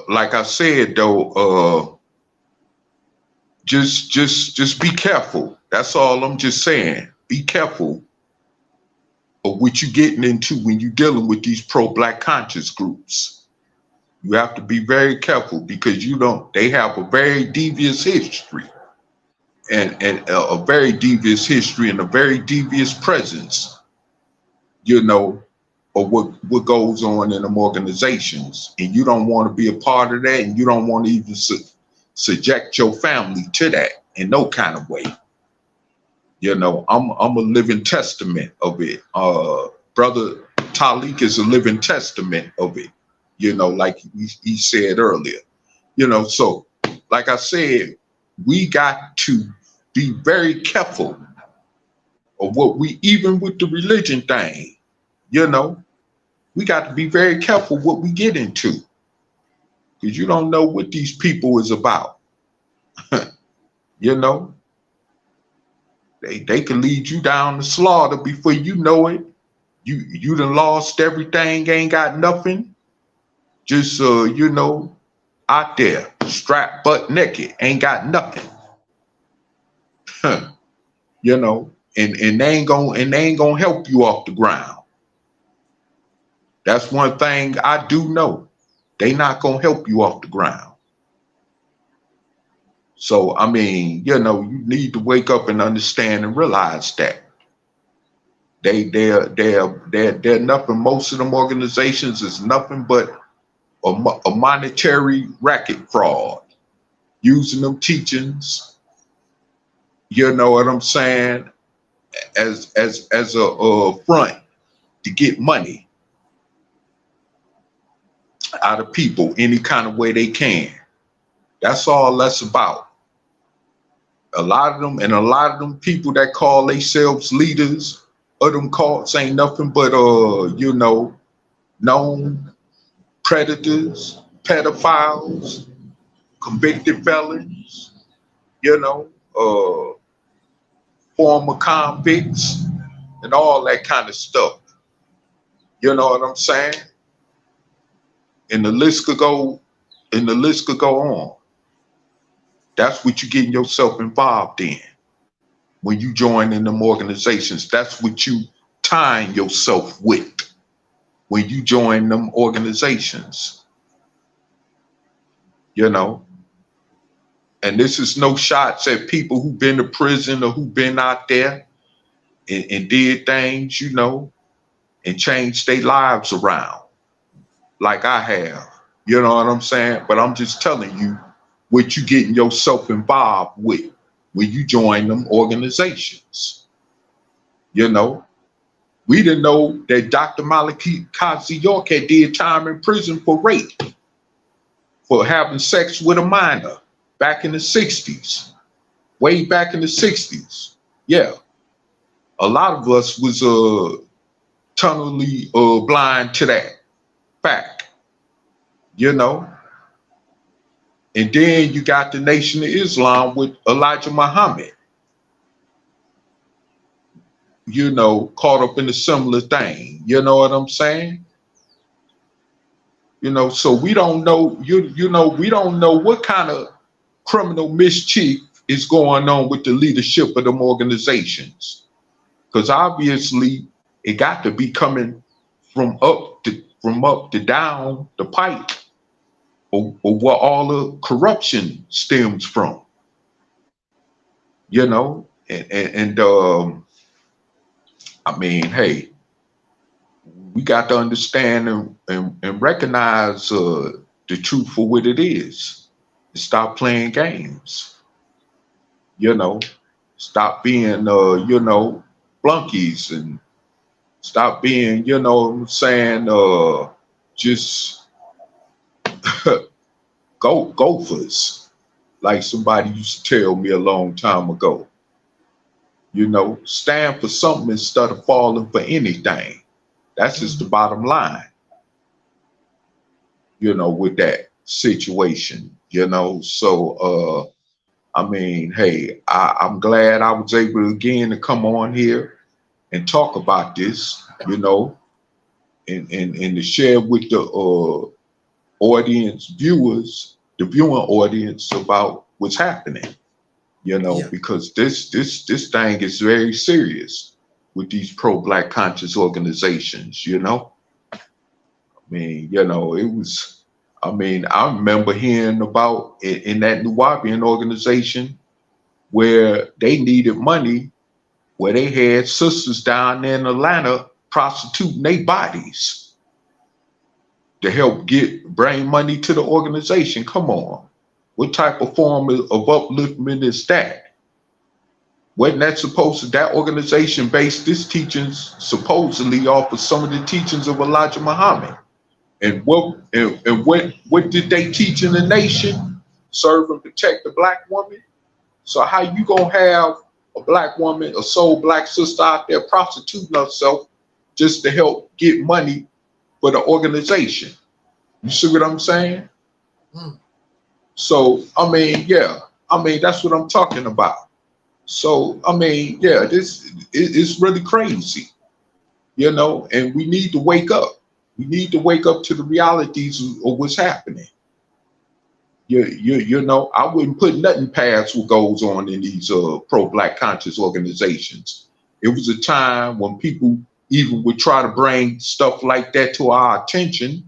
like I said, though, just be careful. That's all I'm just saying. Be careful of what you're getting into when you're dealing with these pro-black conscious groups. You have to be very careful because they have a very devious history and a very devious history and a very devious presence, you know, of what goes on in them organizations. And you don't want to be a part of that, and you don't want to even subject your family to that in no kind of way. You know, I'm a living testament of it. Brother Taalik is a living testament of it. You know, like he said earlier. You know, so like I said, we got to be very careful of what we, even with the religion thing, you know, we got to be very careful what we get into, because you don't know what these people is about. You know, they can lead you down the slaughter before you know it. You done lost everything, ain't got nothing. Just you know, out there, strapped butt naked, ain't got nothing. You know, and they ain't gonna help you off the ground. That's one thing I do know. They not gonna help you off the ground. So I mean, you know, you need to wake up and understand and realize that they're nothing. Most of them organizations is nothing but a monetary racket fraud, using them teachings, you know what I'm saying, as a front to get money out of people any kind of way they can. That's all that's about. A lot of them people that call themselves leaders of them cults ain't nothing but you know, known predators, pedophiles, convicted felons, you know, former convicts, and all that kind of stuff. You know what I'm saying? And the list could go on. That's what you're getting yourself involved in when you join in them organizations. That's what you tying yourself with when you join them organizations. You know, and this is no shots at people who've been to prison or who've been out there and did things, you know, and changed their lives around like I have. You know what I'm saying? But I'm just telling you what you getting yourself involved with when you join them organizations. You know, we didn't know that Dr. Malaki York had did time in prison for rape, for having sex with a minor back in the 60s, way back in the 60s. Yeah, a lot of us was tunnelly blind to that fact, you know. And then you got the Nation of Islam with Elijah Muhammad, you know, caught up in a similar thing. You know what I'm saying? You know, so we don't know, you know, we don't know what kind of criminal mischief is going on with the leadership of them organizations. Because obviously it got to be coming from up to down the pipe, or where all the corruption stems from. You know, and I mean, hey, we got to understand and recognize the truth for what it is. And stop playing games. You know, stop being, you know, flunkies, and stop being, you know what I'm saying, just gophers, like somebody used to tell me a long time ago. You know, stand for something instead of falling for anything. That's just the bottom line, you know, with that situation, you know. So, I mean, hey, I'm glad I was able again to come on here and talk about this, you know, and to share with the audience, viewers, the viewing audience about what's happening, you know, because this thing is very serious with these pro-Black conscious organizations, you know. I mean, you know, it was, I mean, I remember hearing about it in that Nuwaubian organization where they needed money, where they had sisters down there in Atlanta prostituting their bodies to help bring money to the organization. Come on. What type of form of upliftment is that? Wasn't that supposed to, that organization based its teachings supposedly off of some of the teachings of Elijah Muhammad? And what did they teach in the nation? Serve and protect the Black woman? So how you gonna have a black woman, a soul black sister out there prostituting herself just to help get money for the organization? You see what I'm saying? So I mean, yeah, I mean that's what I'm talking about. So I mean, yeah, this is really crazy, you know, and we need to wake up. We need to wake up to the realities of what's happening. You know, I wouldn't put nothing past what goes on in these pro-black conscious organizations. It was a time when people even would try to bring stuff like that to our attention,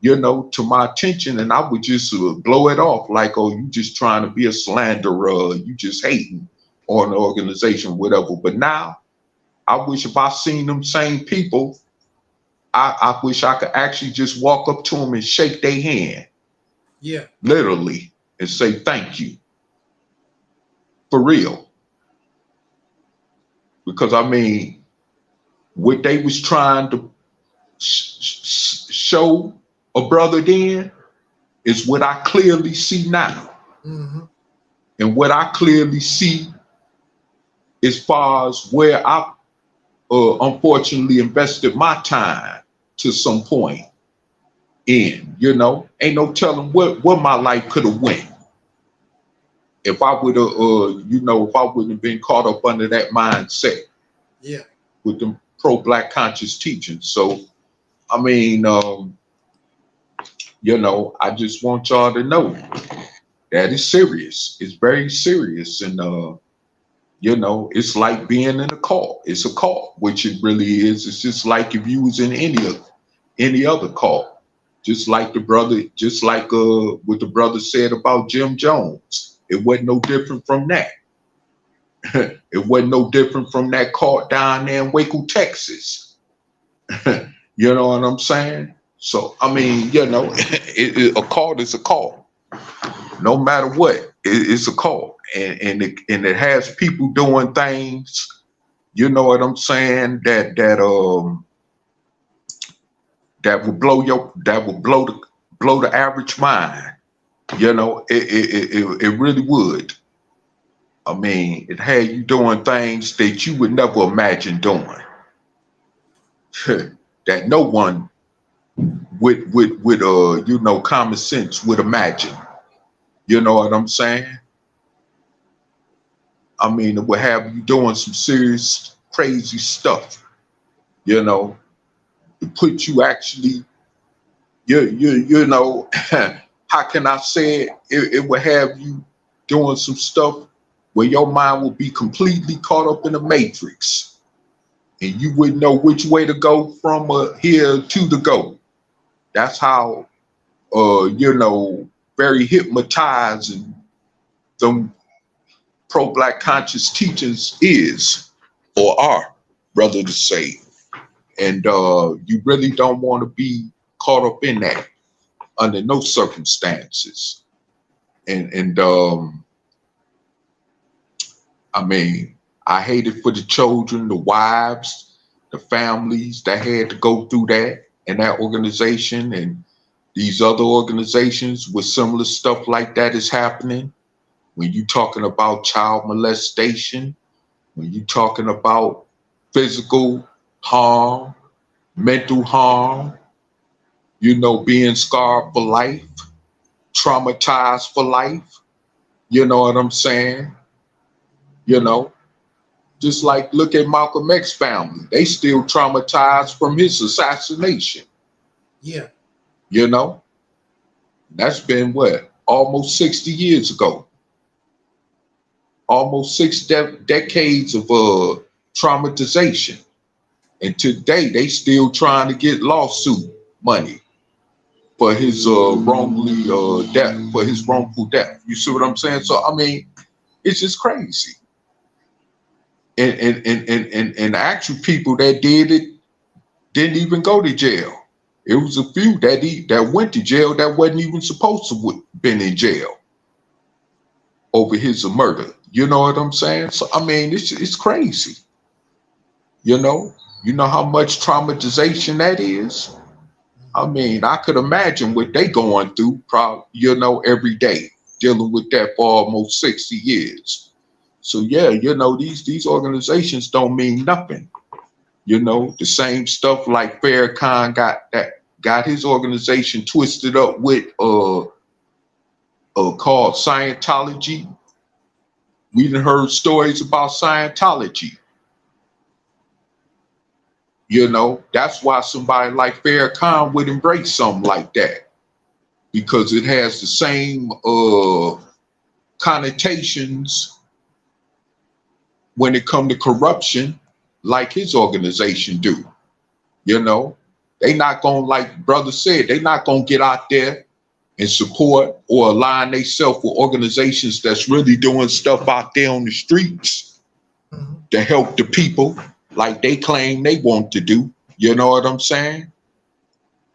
you know, to my attention, and I would just blow it off like, oh, you just trying to be a slanderer, you just hating on the organization, whatever. But now, I wish if I seen them same people, I wish I could actually just walk up to them and shake their hand.
Yeah.
Literally, and say thank you. For real. Because I mean, what they was trying to show a brother then is what I clearly see now. And what I clearly see as far as where I unfortunately invested my time to some point in, you know, ain't no telling what my life could have went if I would have, you know, if I wouldn't have been caught up under that mindset.
Yeah.
With them pro-black conscious teachings. So, I mean, you know, I just want y'all to know that is serious. It's very serious. And, you know, it's like being in a cult. It's a cult, which it really is. It's just like if you was in any other cult. Just like the brother, just like what the brother said about Jim Jones. It wasn't no different from that. It wasn't no different from that cult down there in Waco, Texas. You know what I'm saying? So, I mean, you know, a cult is a cult. No matter what, it's a cult. And it has people doing things, you know what I'm saying, that will blow the average mind. You know, it really would. I mean, it had you doing things that you would never imagine doing. That no one with you know, common sense would imagine. You know what I'm saying? I mean, it would have you doing some serious, crazy stuff. You know, to put you actually, you know, how can I say it? It would have you doing some stuff where your mind will be completely caught up in the matrix, and you wouldn't know which way to go from here to the go. That's how, you know, very hypnotizing them pro-black conscious teachings is, or are, rather to say. And you really don't want to be caught up in that under no circumstances. And I mean, I hate it for the children, the wives, the families that had to go through that in that organization, and these other organizations with similar stuff like that is happening. When you're talking about child molestation, when you're talking about physical harm, mental harm, you know, being scarred for life, traumatized for life, you know what I'm saying? You know, just like look at Malcolm X's family. They still traumatized from his assassination.
Yeah.
You know, that's been what, almost 60 years ago. Almost 6 decades of traumatization. And today they still trying to get lawsuit money for his wrongful death. You see what I'm saying? So I mean, it's just crazy. And actual people that did it didn't even go to jail. It was a few that went to jail that wasn't even supposed to have been in jail over his murder. You know what I'm saying? So I mean, it's crazy. You know how much traumatization that is. I mean, I could imagine what they going through, probably, you know, every day dealing with that for almost 60 years. So yeah, you know, these organizations don't mean nothing. You know, the same stuff like Farrakhan got his organization twisted up with called Scientology. We done heard stories about Scientology. You know, that's why somebody like Farrakhan would embrace something like that, because it has the same connotations when it comes to corruption like his organization do. You know, they not gonna, like brother said, they not gonna get out there and support or align themselves with organizations that's really doing stuff out there on the streets to help the people like they claim they want to do. You know what I'm saying?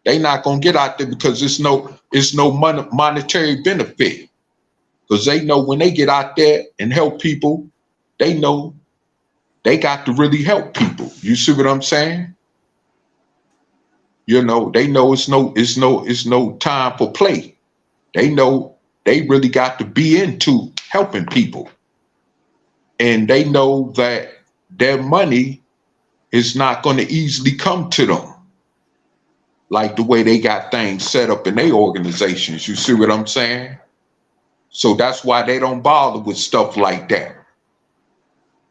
They not gonna get out there because it's no monetary benefit. Because they know when they get out there and help people, they know they got to really help people. You see what I'm saying? You know, they know it's no time for play. They know they really got to be into helping people. And they know that their money is not going to easily come to them like the way they got things set up in their organizations. You see what I'm saying? So that's why they don't bother with stuff like that.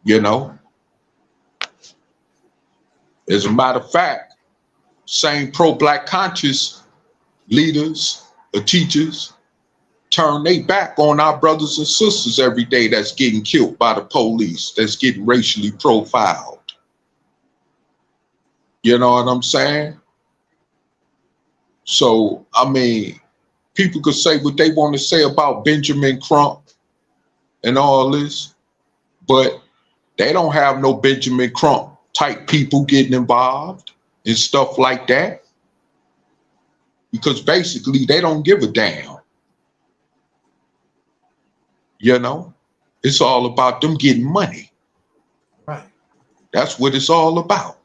You know? As a matter of fact, same pro-black conscious leaders or teachers turn their back on our brothers and sisters every day that's getting killed by the police, that's getting racially profiled. You know what I'm saying? So, I mean, people could say what they want to say about Benjamin Crump and all this, but they don't have no Benjamin Crump type people getting involved and stuff like that, because basically they don't give a damn. You know, it's all about them getting money.
Right.
That's what it's all about.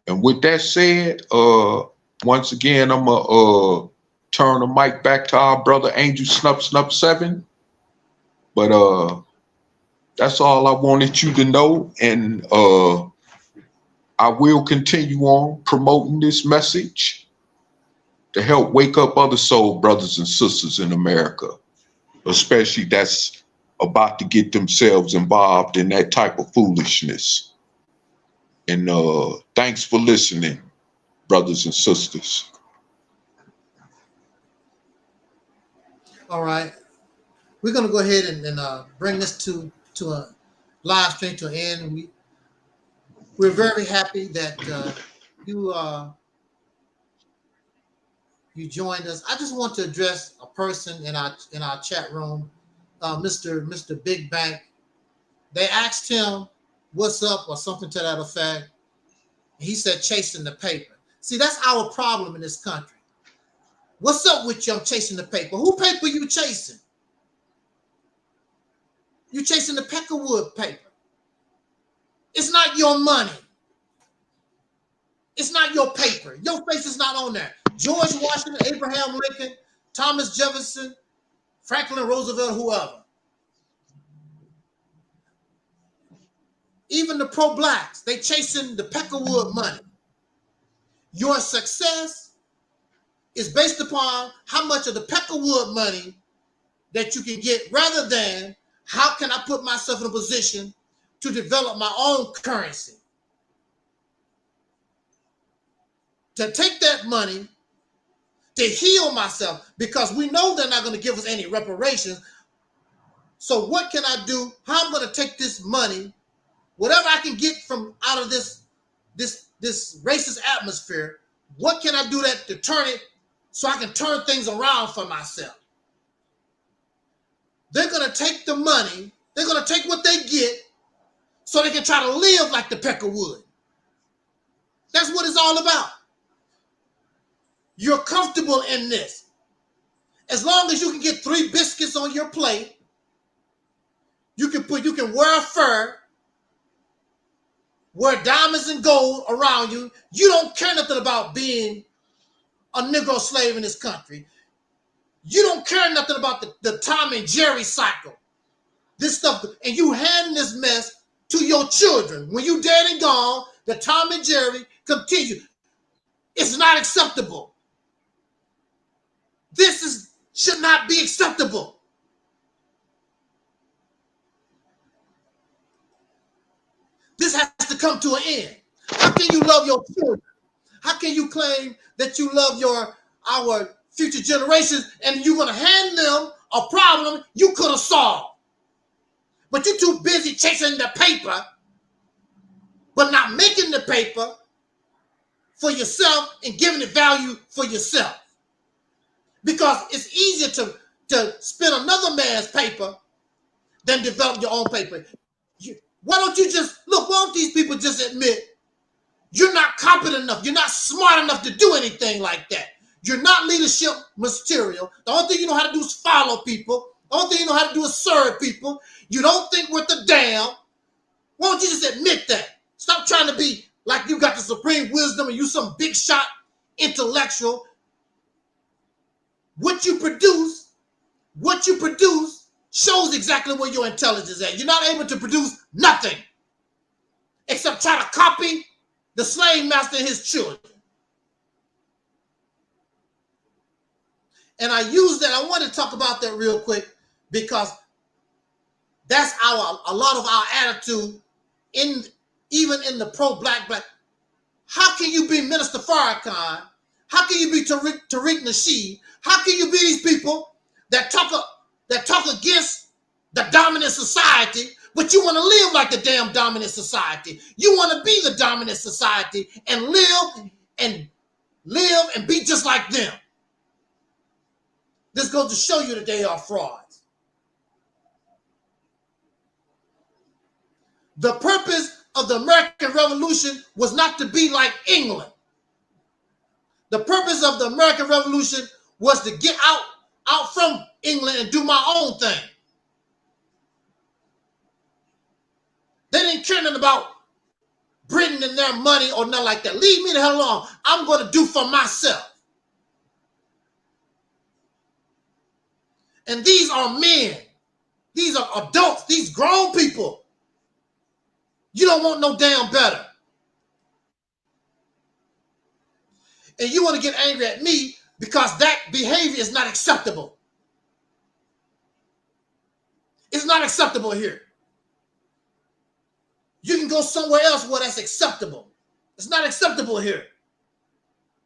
And with that said, once again, I'm gonna turn the mic back to our brother Angel Snup 7. But that's all I wanted you to know, and I will continue on promoting this message to help wake up other soul brothers and sisters in America, especially that's about to get themselves involved in that type of foolishness. And thanks for listening, brothers and sisters.
All right. We're going to go ahead and bring this to a live stream to an end. We're very happy that you joined us. I just want to address a person in our chat room, Mr. Big Bank. They asked him, "What's up?" or something to that effect. He said, "Chasing the paper." See, that's our problem in this country. What's up with you? I'm chasing the paper. Who paper you chasing? You chasing the Peckerwood paper. It's not your money. It's not your paper. Your face is not on there. George Washington, Abraham Lincoln, Thomas Jefferson, Franklin Roosevelt, whoever. Even the pro-blacks, they chasing the Peckerwood money. Your success is based upon how much of the Peckerwood money that you can get, rather than how can I put myself in a position to develop my own currency. To take that money, to heal myself, because we know they're not going to give us any reparations. So what can I do? How I'm going to take this money, whatever I can get from out of this racist atmosphere, what can I do that to turn it so I can turn things around for myself? They're going to take the money, they're going to take what they get so they can try to live like the Peckerwood. That's what it's all about. You're comfortable in this. As long as you can get 3 biscuits on your plate, you can wear a fur, wear diamonds and gold around you. You don't care nothing about being a Negro slave in this country. You don't care nothing about the Tom and Jerry cycle. This stuff, and you hand this mess to your children. When you dead and gone, the Tom and Jerry continue. It's not acceptable. Should not be acceptable. This has to come to an end. How can you love your children? How can you claim that you love our future generations and you're going to hand them a problem you could have solved? But you're too busy chasing the paper, but not making the paper for yourself and giving it value for yourself. Because it's easier to spend another man's paper than develop your own paper. Why don't you just, look, why don't these people just admit you're not competent enough, you're not smart enough to do anything like that. You're not leadership material. The only thing you know how to do is follow people. The only thing you know how to do is serve people. You don't think worth a damn. Why don't you just admit that? Stop trying to be like you got the supreme wisdom and you some big shot intellectual. What you produce shows exactly where your intelligence is at. You're not able to produce nothing except try to copy the slave master and his children. And I use that. I want to talk about that real quick because that's a lot of our attitude even in the pro-black. How can you be Minister Farrakhan? How can you be Tariq Nasheed? How can you be these people that talk against the dominant society, but you want to live like the damn dominant society? You want to be the dominant society and live and be just like them. This goes to show you that they are frauds. The purpose of the American Revolution was not to be like England. The purpose of the American Revolution was to get out from England and do my own thing. They didn't care nothing about Britain and their money or nothing like that. Leave me the hell alone. I'm going to do for myself. And these are men. These are adults. These grown people. You don't want no damn better. And you want to get angry at me because that behavior is not acceptable. It's not acceptable here. You can go somewhere else where that's acceptable. It's not acceptable here.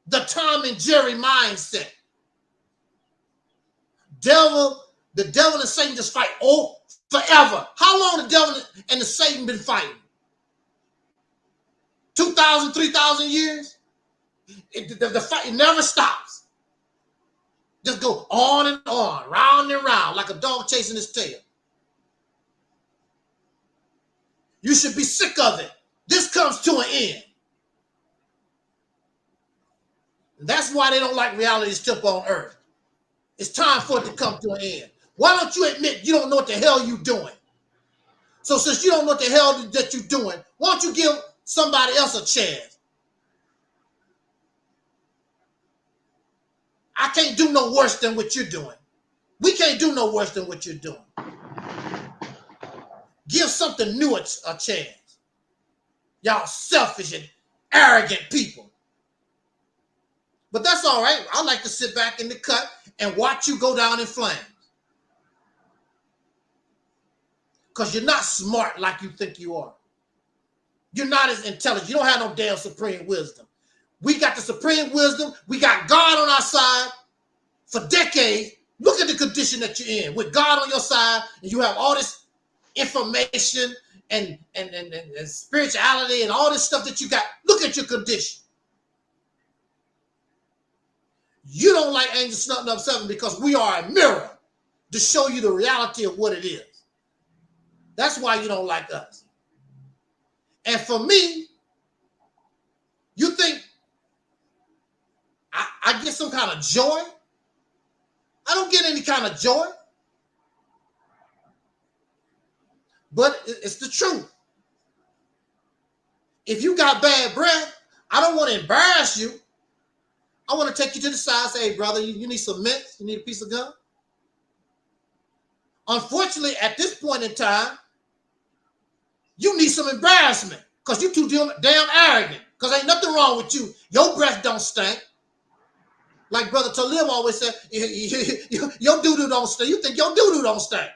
The Tom and Jerry mindset. The devil and Satan just fight forever. How long the devil and the Satan been fighting? 2,000, 3,000 years? The fight never stops. Just go on and on, round and round, like a dog chasing his tail. You should be sick of it. This comes to an end. And that's why they don't like reality's tip on earth. It's time for it to come to an end. Why don't you admit you don't know what the hell you're doing? So since you don't know what the hell that you're doing, why don't you give somebody else a chance? I can't do no worse than what you're doing. We can't do no worse than what you're doing. Give something new a chance. Y'all selfish and arrogant people. But that's all right. I like to sit back in the cut and watch you go down in flames. Because you're not smart like you think you are. You're not as intelligent. You don't have no damn supreme wisdom. We got the supreme wisdom. We got God on our side for decades. Look at the condition that you're in. With God on your side, and you have all this information and spirituality and all this stuff that you got. Look at your condition. You don't like Angel Snutting Up 7 because we are a mirror to show you the reality of what it is. That's why you don't like us. And for me, you think I get some kind of joy? I don't get any kind of joy. But it's the truth. If you got bad breath, I don't want to embarrass you. I want to take you to the side and say, hey, brother, you need some mints? You need a piece of gum? Unfortunately, at this point in time, you need some embarrassment because you're too damn arrogant because ain't nothing wrong with you. Your breath don't stink. Like Brother Taalib always said, your doo-doo don't stink. You think your doo-doo don't stink.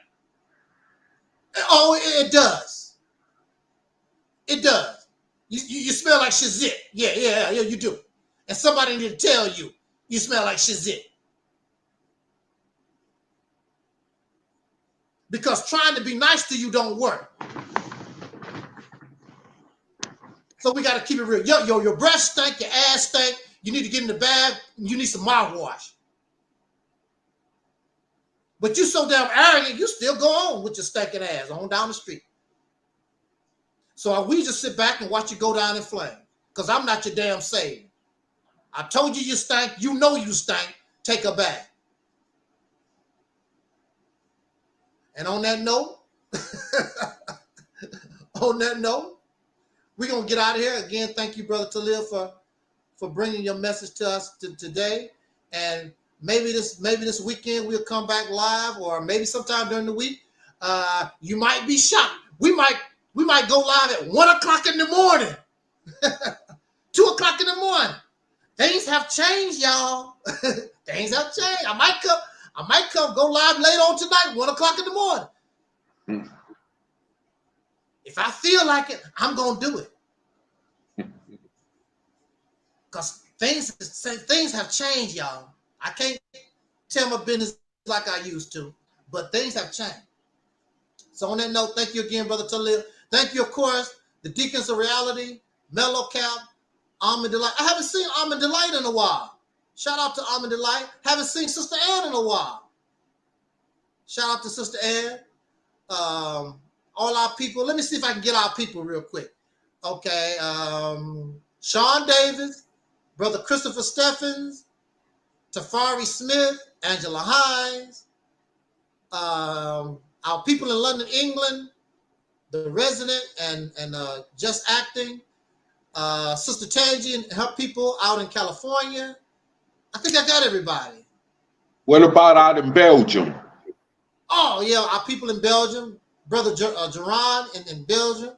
Oh, it does. It does. You smell like shazit. Yeah, you do. And somebody need to tell you, you smell like shazit. Because trying to be nice to you don't work. So we got to keep it real. Yo, your breath stink, your ass stink. You need to get in the bath. You need some mouthwash. But you so damn arrogant, you still go on with your stinking ass on down the street. So we just sit back and watch you go down in flames. Because I'm not your damn savior. I told you you stank. You know you stank. Take a bath. And on that note, we're going to get out of here. Again, thank you, Brother Taalib, for bringing your message to us today. And maybe this weekend we'll come back live, or maybe sometime during the week. You might be shocked. We might go live at 1 o'clock in the morning, 2 o'clock in the morning. Things have changed, y'all. Things have changed. I might come go live later on tonight, 1 o'clock in the morning. If I feel like it, I'm gonna do it. Because things have changed, y'all. I can't tell my business like I used to, but things have changed. So on that note, thank you again, Brother Taalib. Thank you, of course, the Deacons of Reality, Mellow Cap, Almond Delight. I haven't seen Almond Delight in a while. Shout out to Almond Delight. Haven't seen Sister Ann in a while. Shout out to Sister Ann. All our people. Let me see if I can get our people real quick. Okay. Sean Davis, Brother Christopher Steffens, Tafari Smith, Angela Hines, our people in London, England, the resident and just acting, Sister Tangi and her people out in California. I think I got everybody.
What about out in Belgium?
Oh, yeah, our people in Belgium. Brother Geron in Belgium.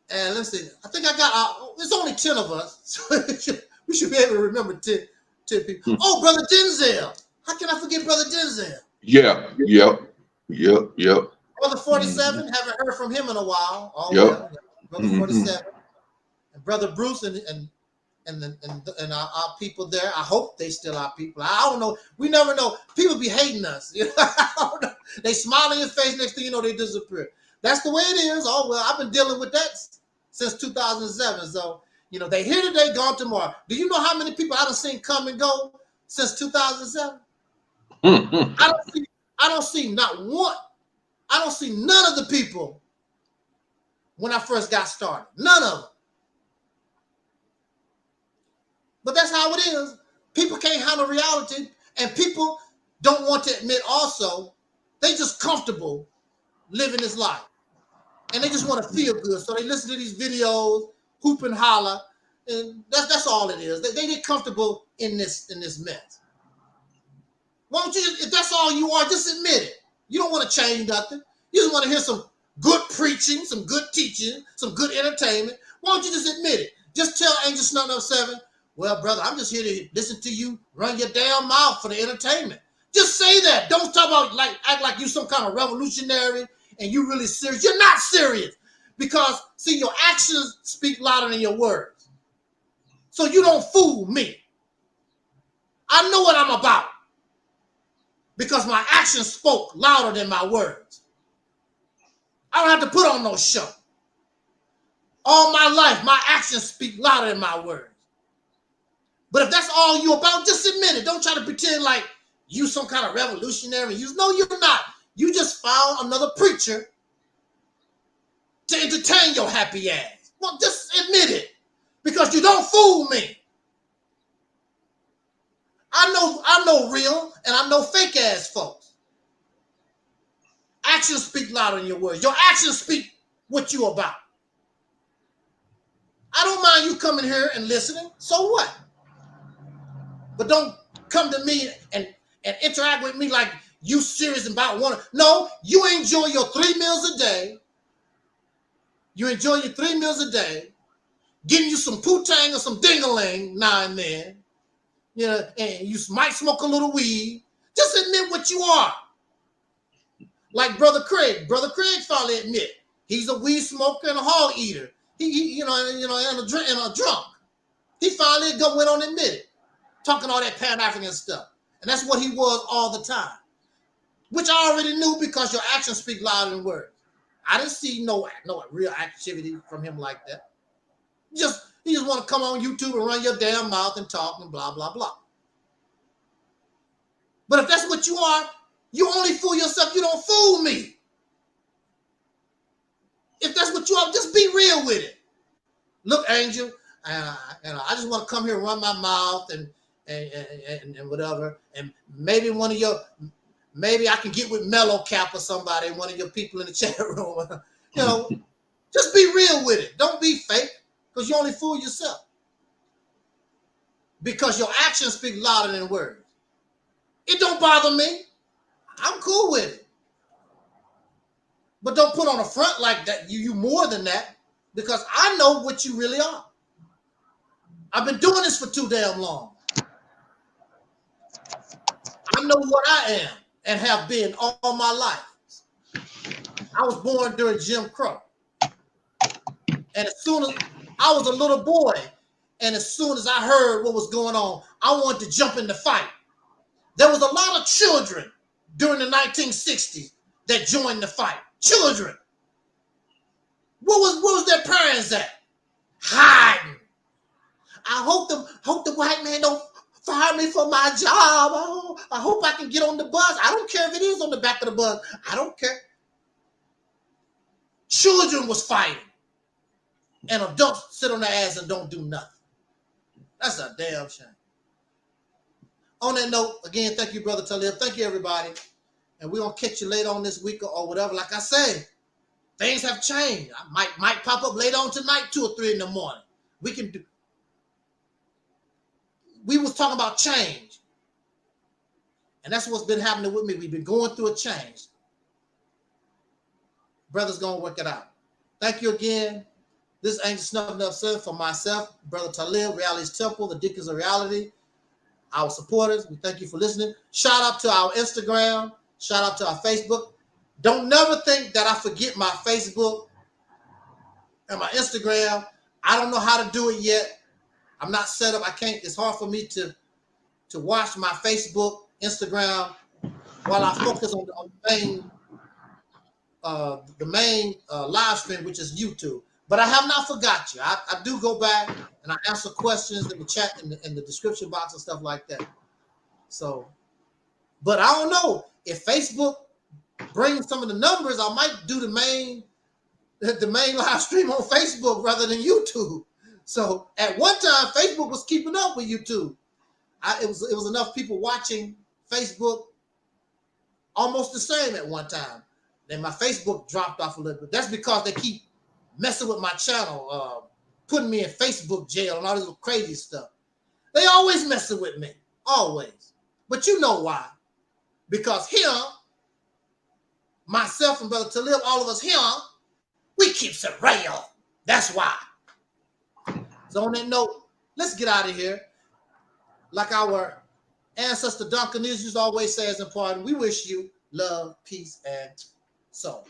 And let's see. I think I got, there's only 10 of us. So we should be able to remember 10 people. Oh, Brother Denzel. How can I forget Brother Denzel?
Yeah.
Brother 47, haven't heard from him in a while. Oh,
yep.
Brother 47. And Brother Bruce and our people there. I hope they still our people. I don't know. We never know. People be hating us. You know? I don't know. They smile in your face. Next thing you know, they disappear. That's the way it is. Oh, well, I've been dealing with that since 2007. So, you know, they here today, gone tomorrow. Do you know how many people I've seen come and go since 2007? I don't see not one. I don't see none of the people when I first got started. None of them. But that's how it is. People can't handle reality, and people don't want to admit also they just comfortable living this life. And they just want to feel good. So they listen to these videos, hoop and holler, and that's all it is. They get comfortable in this mess. Why don't you just, if that's all you are, just admit it. You don't want to change nothing. You just want to hear some good preaching, some good teaching, some good entertainment. Why don't you just admit it? Just tell Angel Snub 7, well, brother, I'm just here to listen to you run your damn mouth for the entertainment. Just say that. Don't talk about act like you some kind of revolutionary and you really serious. You're not serious because, see, your actions speak louder than your words. So you don't fool me. I know what I'm about because my actions spoke louder than my words. I don't have to put on no show. All my life, my actions speak louder than my words. But if that's all you about, just admit it. Don't try to pretend like you some kind of revolutionary. No, you're not. You just found another preacher to entertain your happy ass. Well, just admit it. Because you don't fool me. I know real and I know fake ass folks. Actions speak louder than your words. Your actions speak what you about. I don't mind you coming here and listening. So what? But don't come to me and interact with me like you serious about one. No, you enjoy your 3 meals a day. You enjoy your 3 meals a day, getting you some poutine or some ding-a-ling now and then. You know, and you might smoke a little weed. Just admit what you are. Like Brother Craig. Brother Craig finally admit he's a weed smoker and a hog eater. He and a drunk. He finally went on and admit it, talking all that Pan-African stuff. And that's what he was all the time, which I already knew because your actions speak louder than words. I didn't see no real activity from him like that. He just want to come on YouTube and run your damn mouth and talk and blah, blah, blah. But if that's what you are, you only fool yourself. You don't fool me. If that's what you are, just be real with it. Look, Angel, I just want to come here and run my mouth and whatever. And maybe maybe I can get with Mellow Cap or somebody, one of your people in the chat room. You know, just be real with it. Don't be fake, because you only fool yourself. Because your actions speak louder than words. It don't bother me. I'm cool with it. But don't put on a front like that. You more than that, because I know what you really are. I've been doing this for too damn long. I know what I am and have been all my life. I was born during Jim Crow. And as soon as I was a little boy, and as soon as I heard what was going on, I wanted to jump in the fight. There was a lot of children during the 1960s that joined the fight. Children. What was their parents at? Hiding. I hope the white man don't fire me for my job. I hope I can get on the bus. I don't care if it is on the back of the bus. I don't care. Children was fighting. And adults sit on their ass and don't do nothing. That's a damn shame. On that note, again, thank you, Brother Taalib. Thank you, everybody. And we're going to catch you later on this week or whatever. Like I say, things have changed. I might pop up later on tonight, 2 or 3 in the morning. We was talking about change. And that's what's been happening with me. We've been going through a change. Brother's going to work it out. Thank you again. This ain't Snuff Enough Said for myself, Brother Taalib, Reality's Temple, the Deacons of Reality, our supporters. We thank you for listening. Shout out to our Instagram. Shout out to our Facebook. Don't never think that I forget my Facebook and my Instagram. I don't know how to do it yet. I'm not set up. I can't. It's hard for me to watch my Facebook, Instagram while I focus on the main live stream, which is YouTube. But I have not forgot you. I do go back and I answer questions in the chat in the description box and stuff like that. So, but I don't know if Facebook brings some of the numbers. I might do the main live stream on Facebook rather than YouTube. So at one time, Facebook was keeping up with YouTube. It was enough people watching Facebook, almost the same at one time. Then my Facebook dropped off a little bit. That's because they keep messing with my channel, putting me in Facebook jail and all this crazy stuff. They always messing with me, always. But you know why? Because here, myself and Brother Taalib, all of us here, we keep it real. That's why. So on that note, let's get out of here. Like our ancestor Duncan used to always say as important, we wish you love, peace, and soul.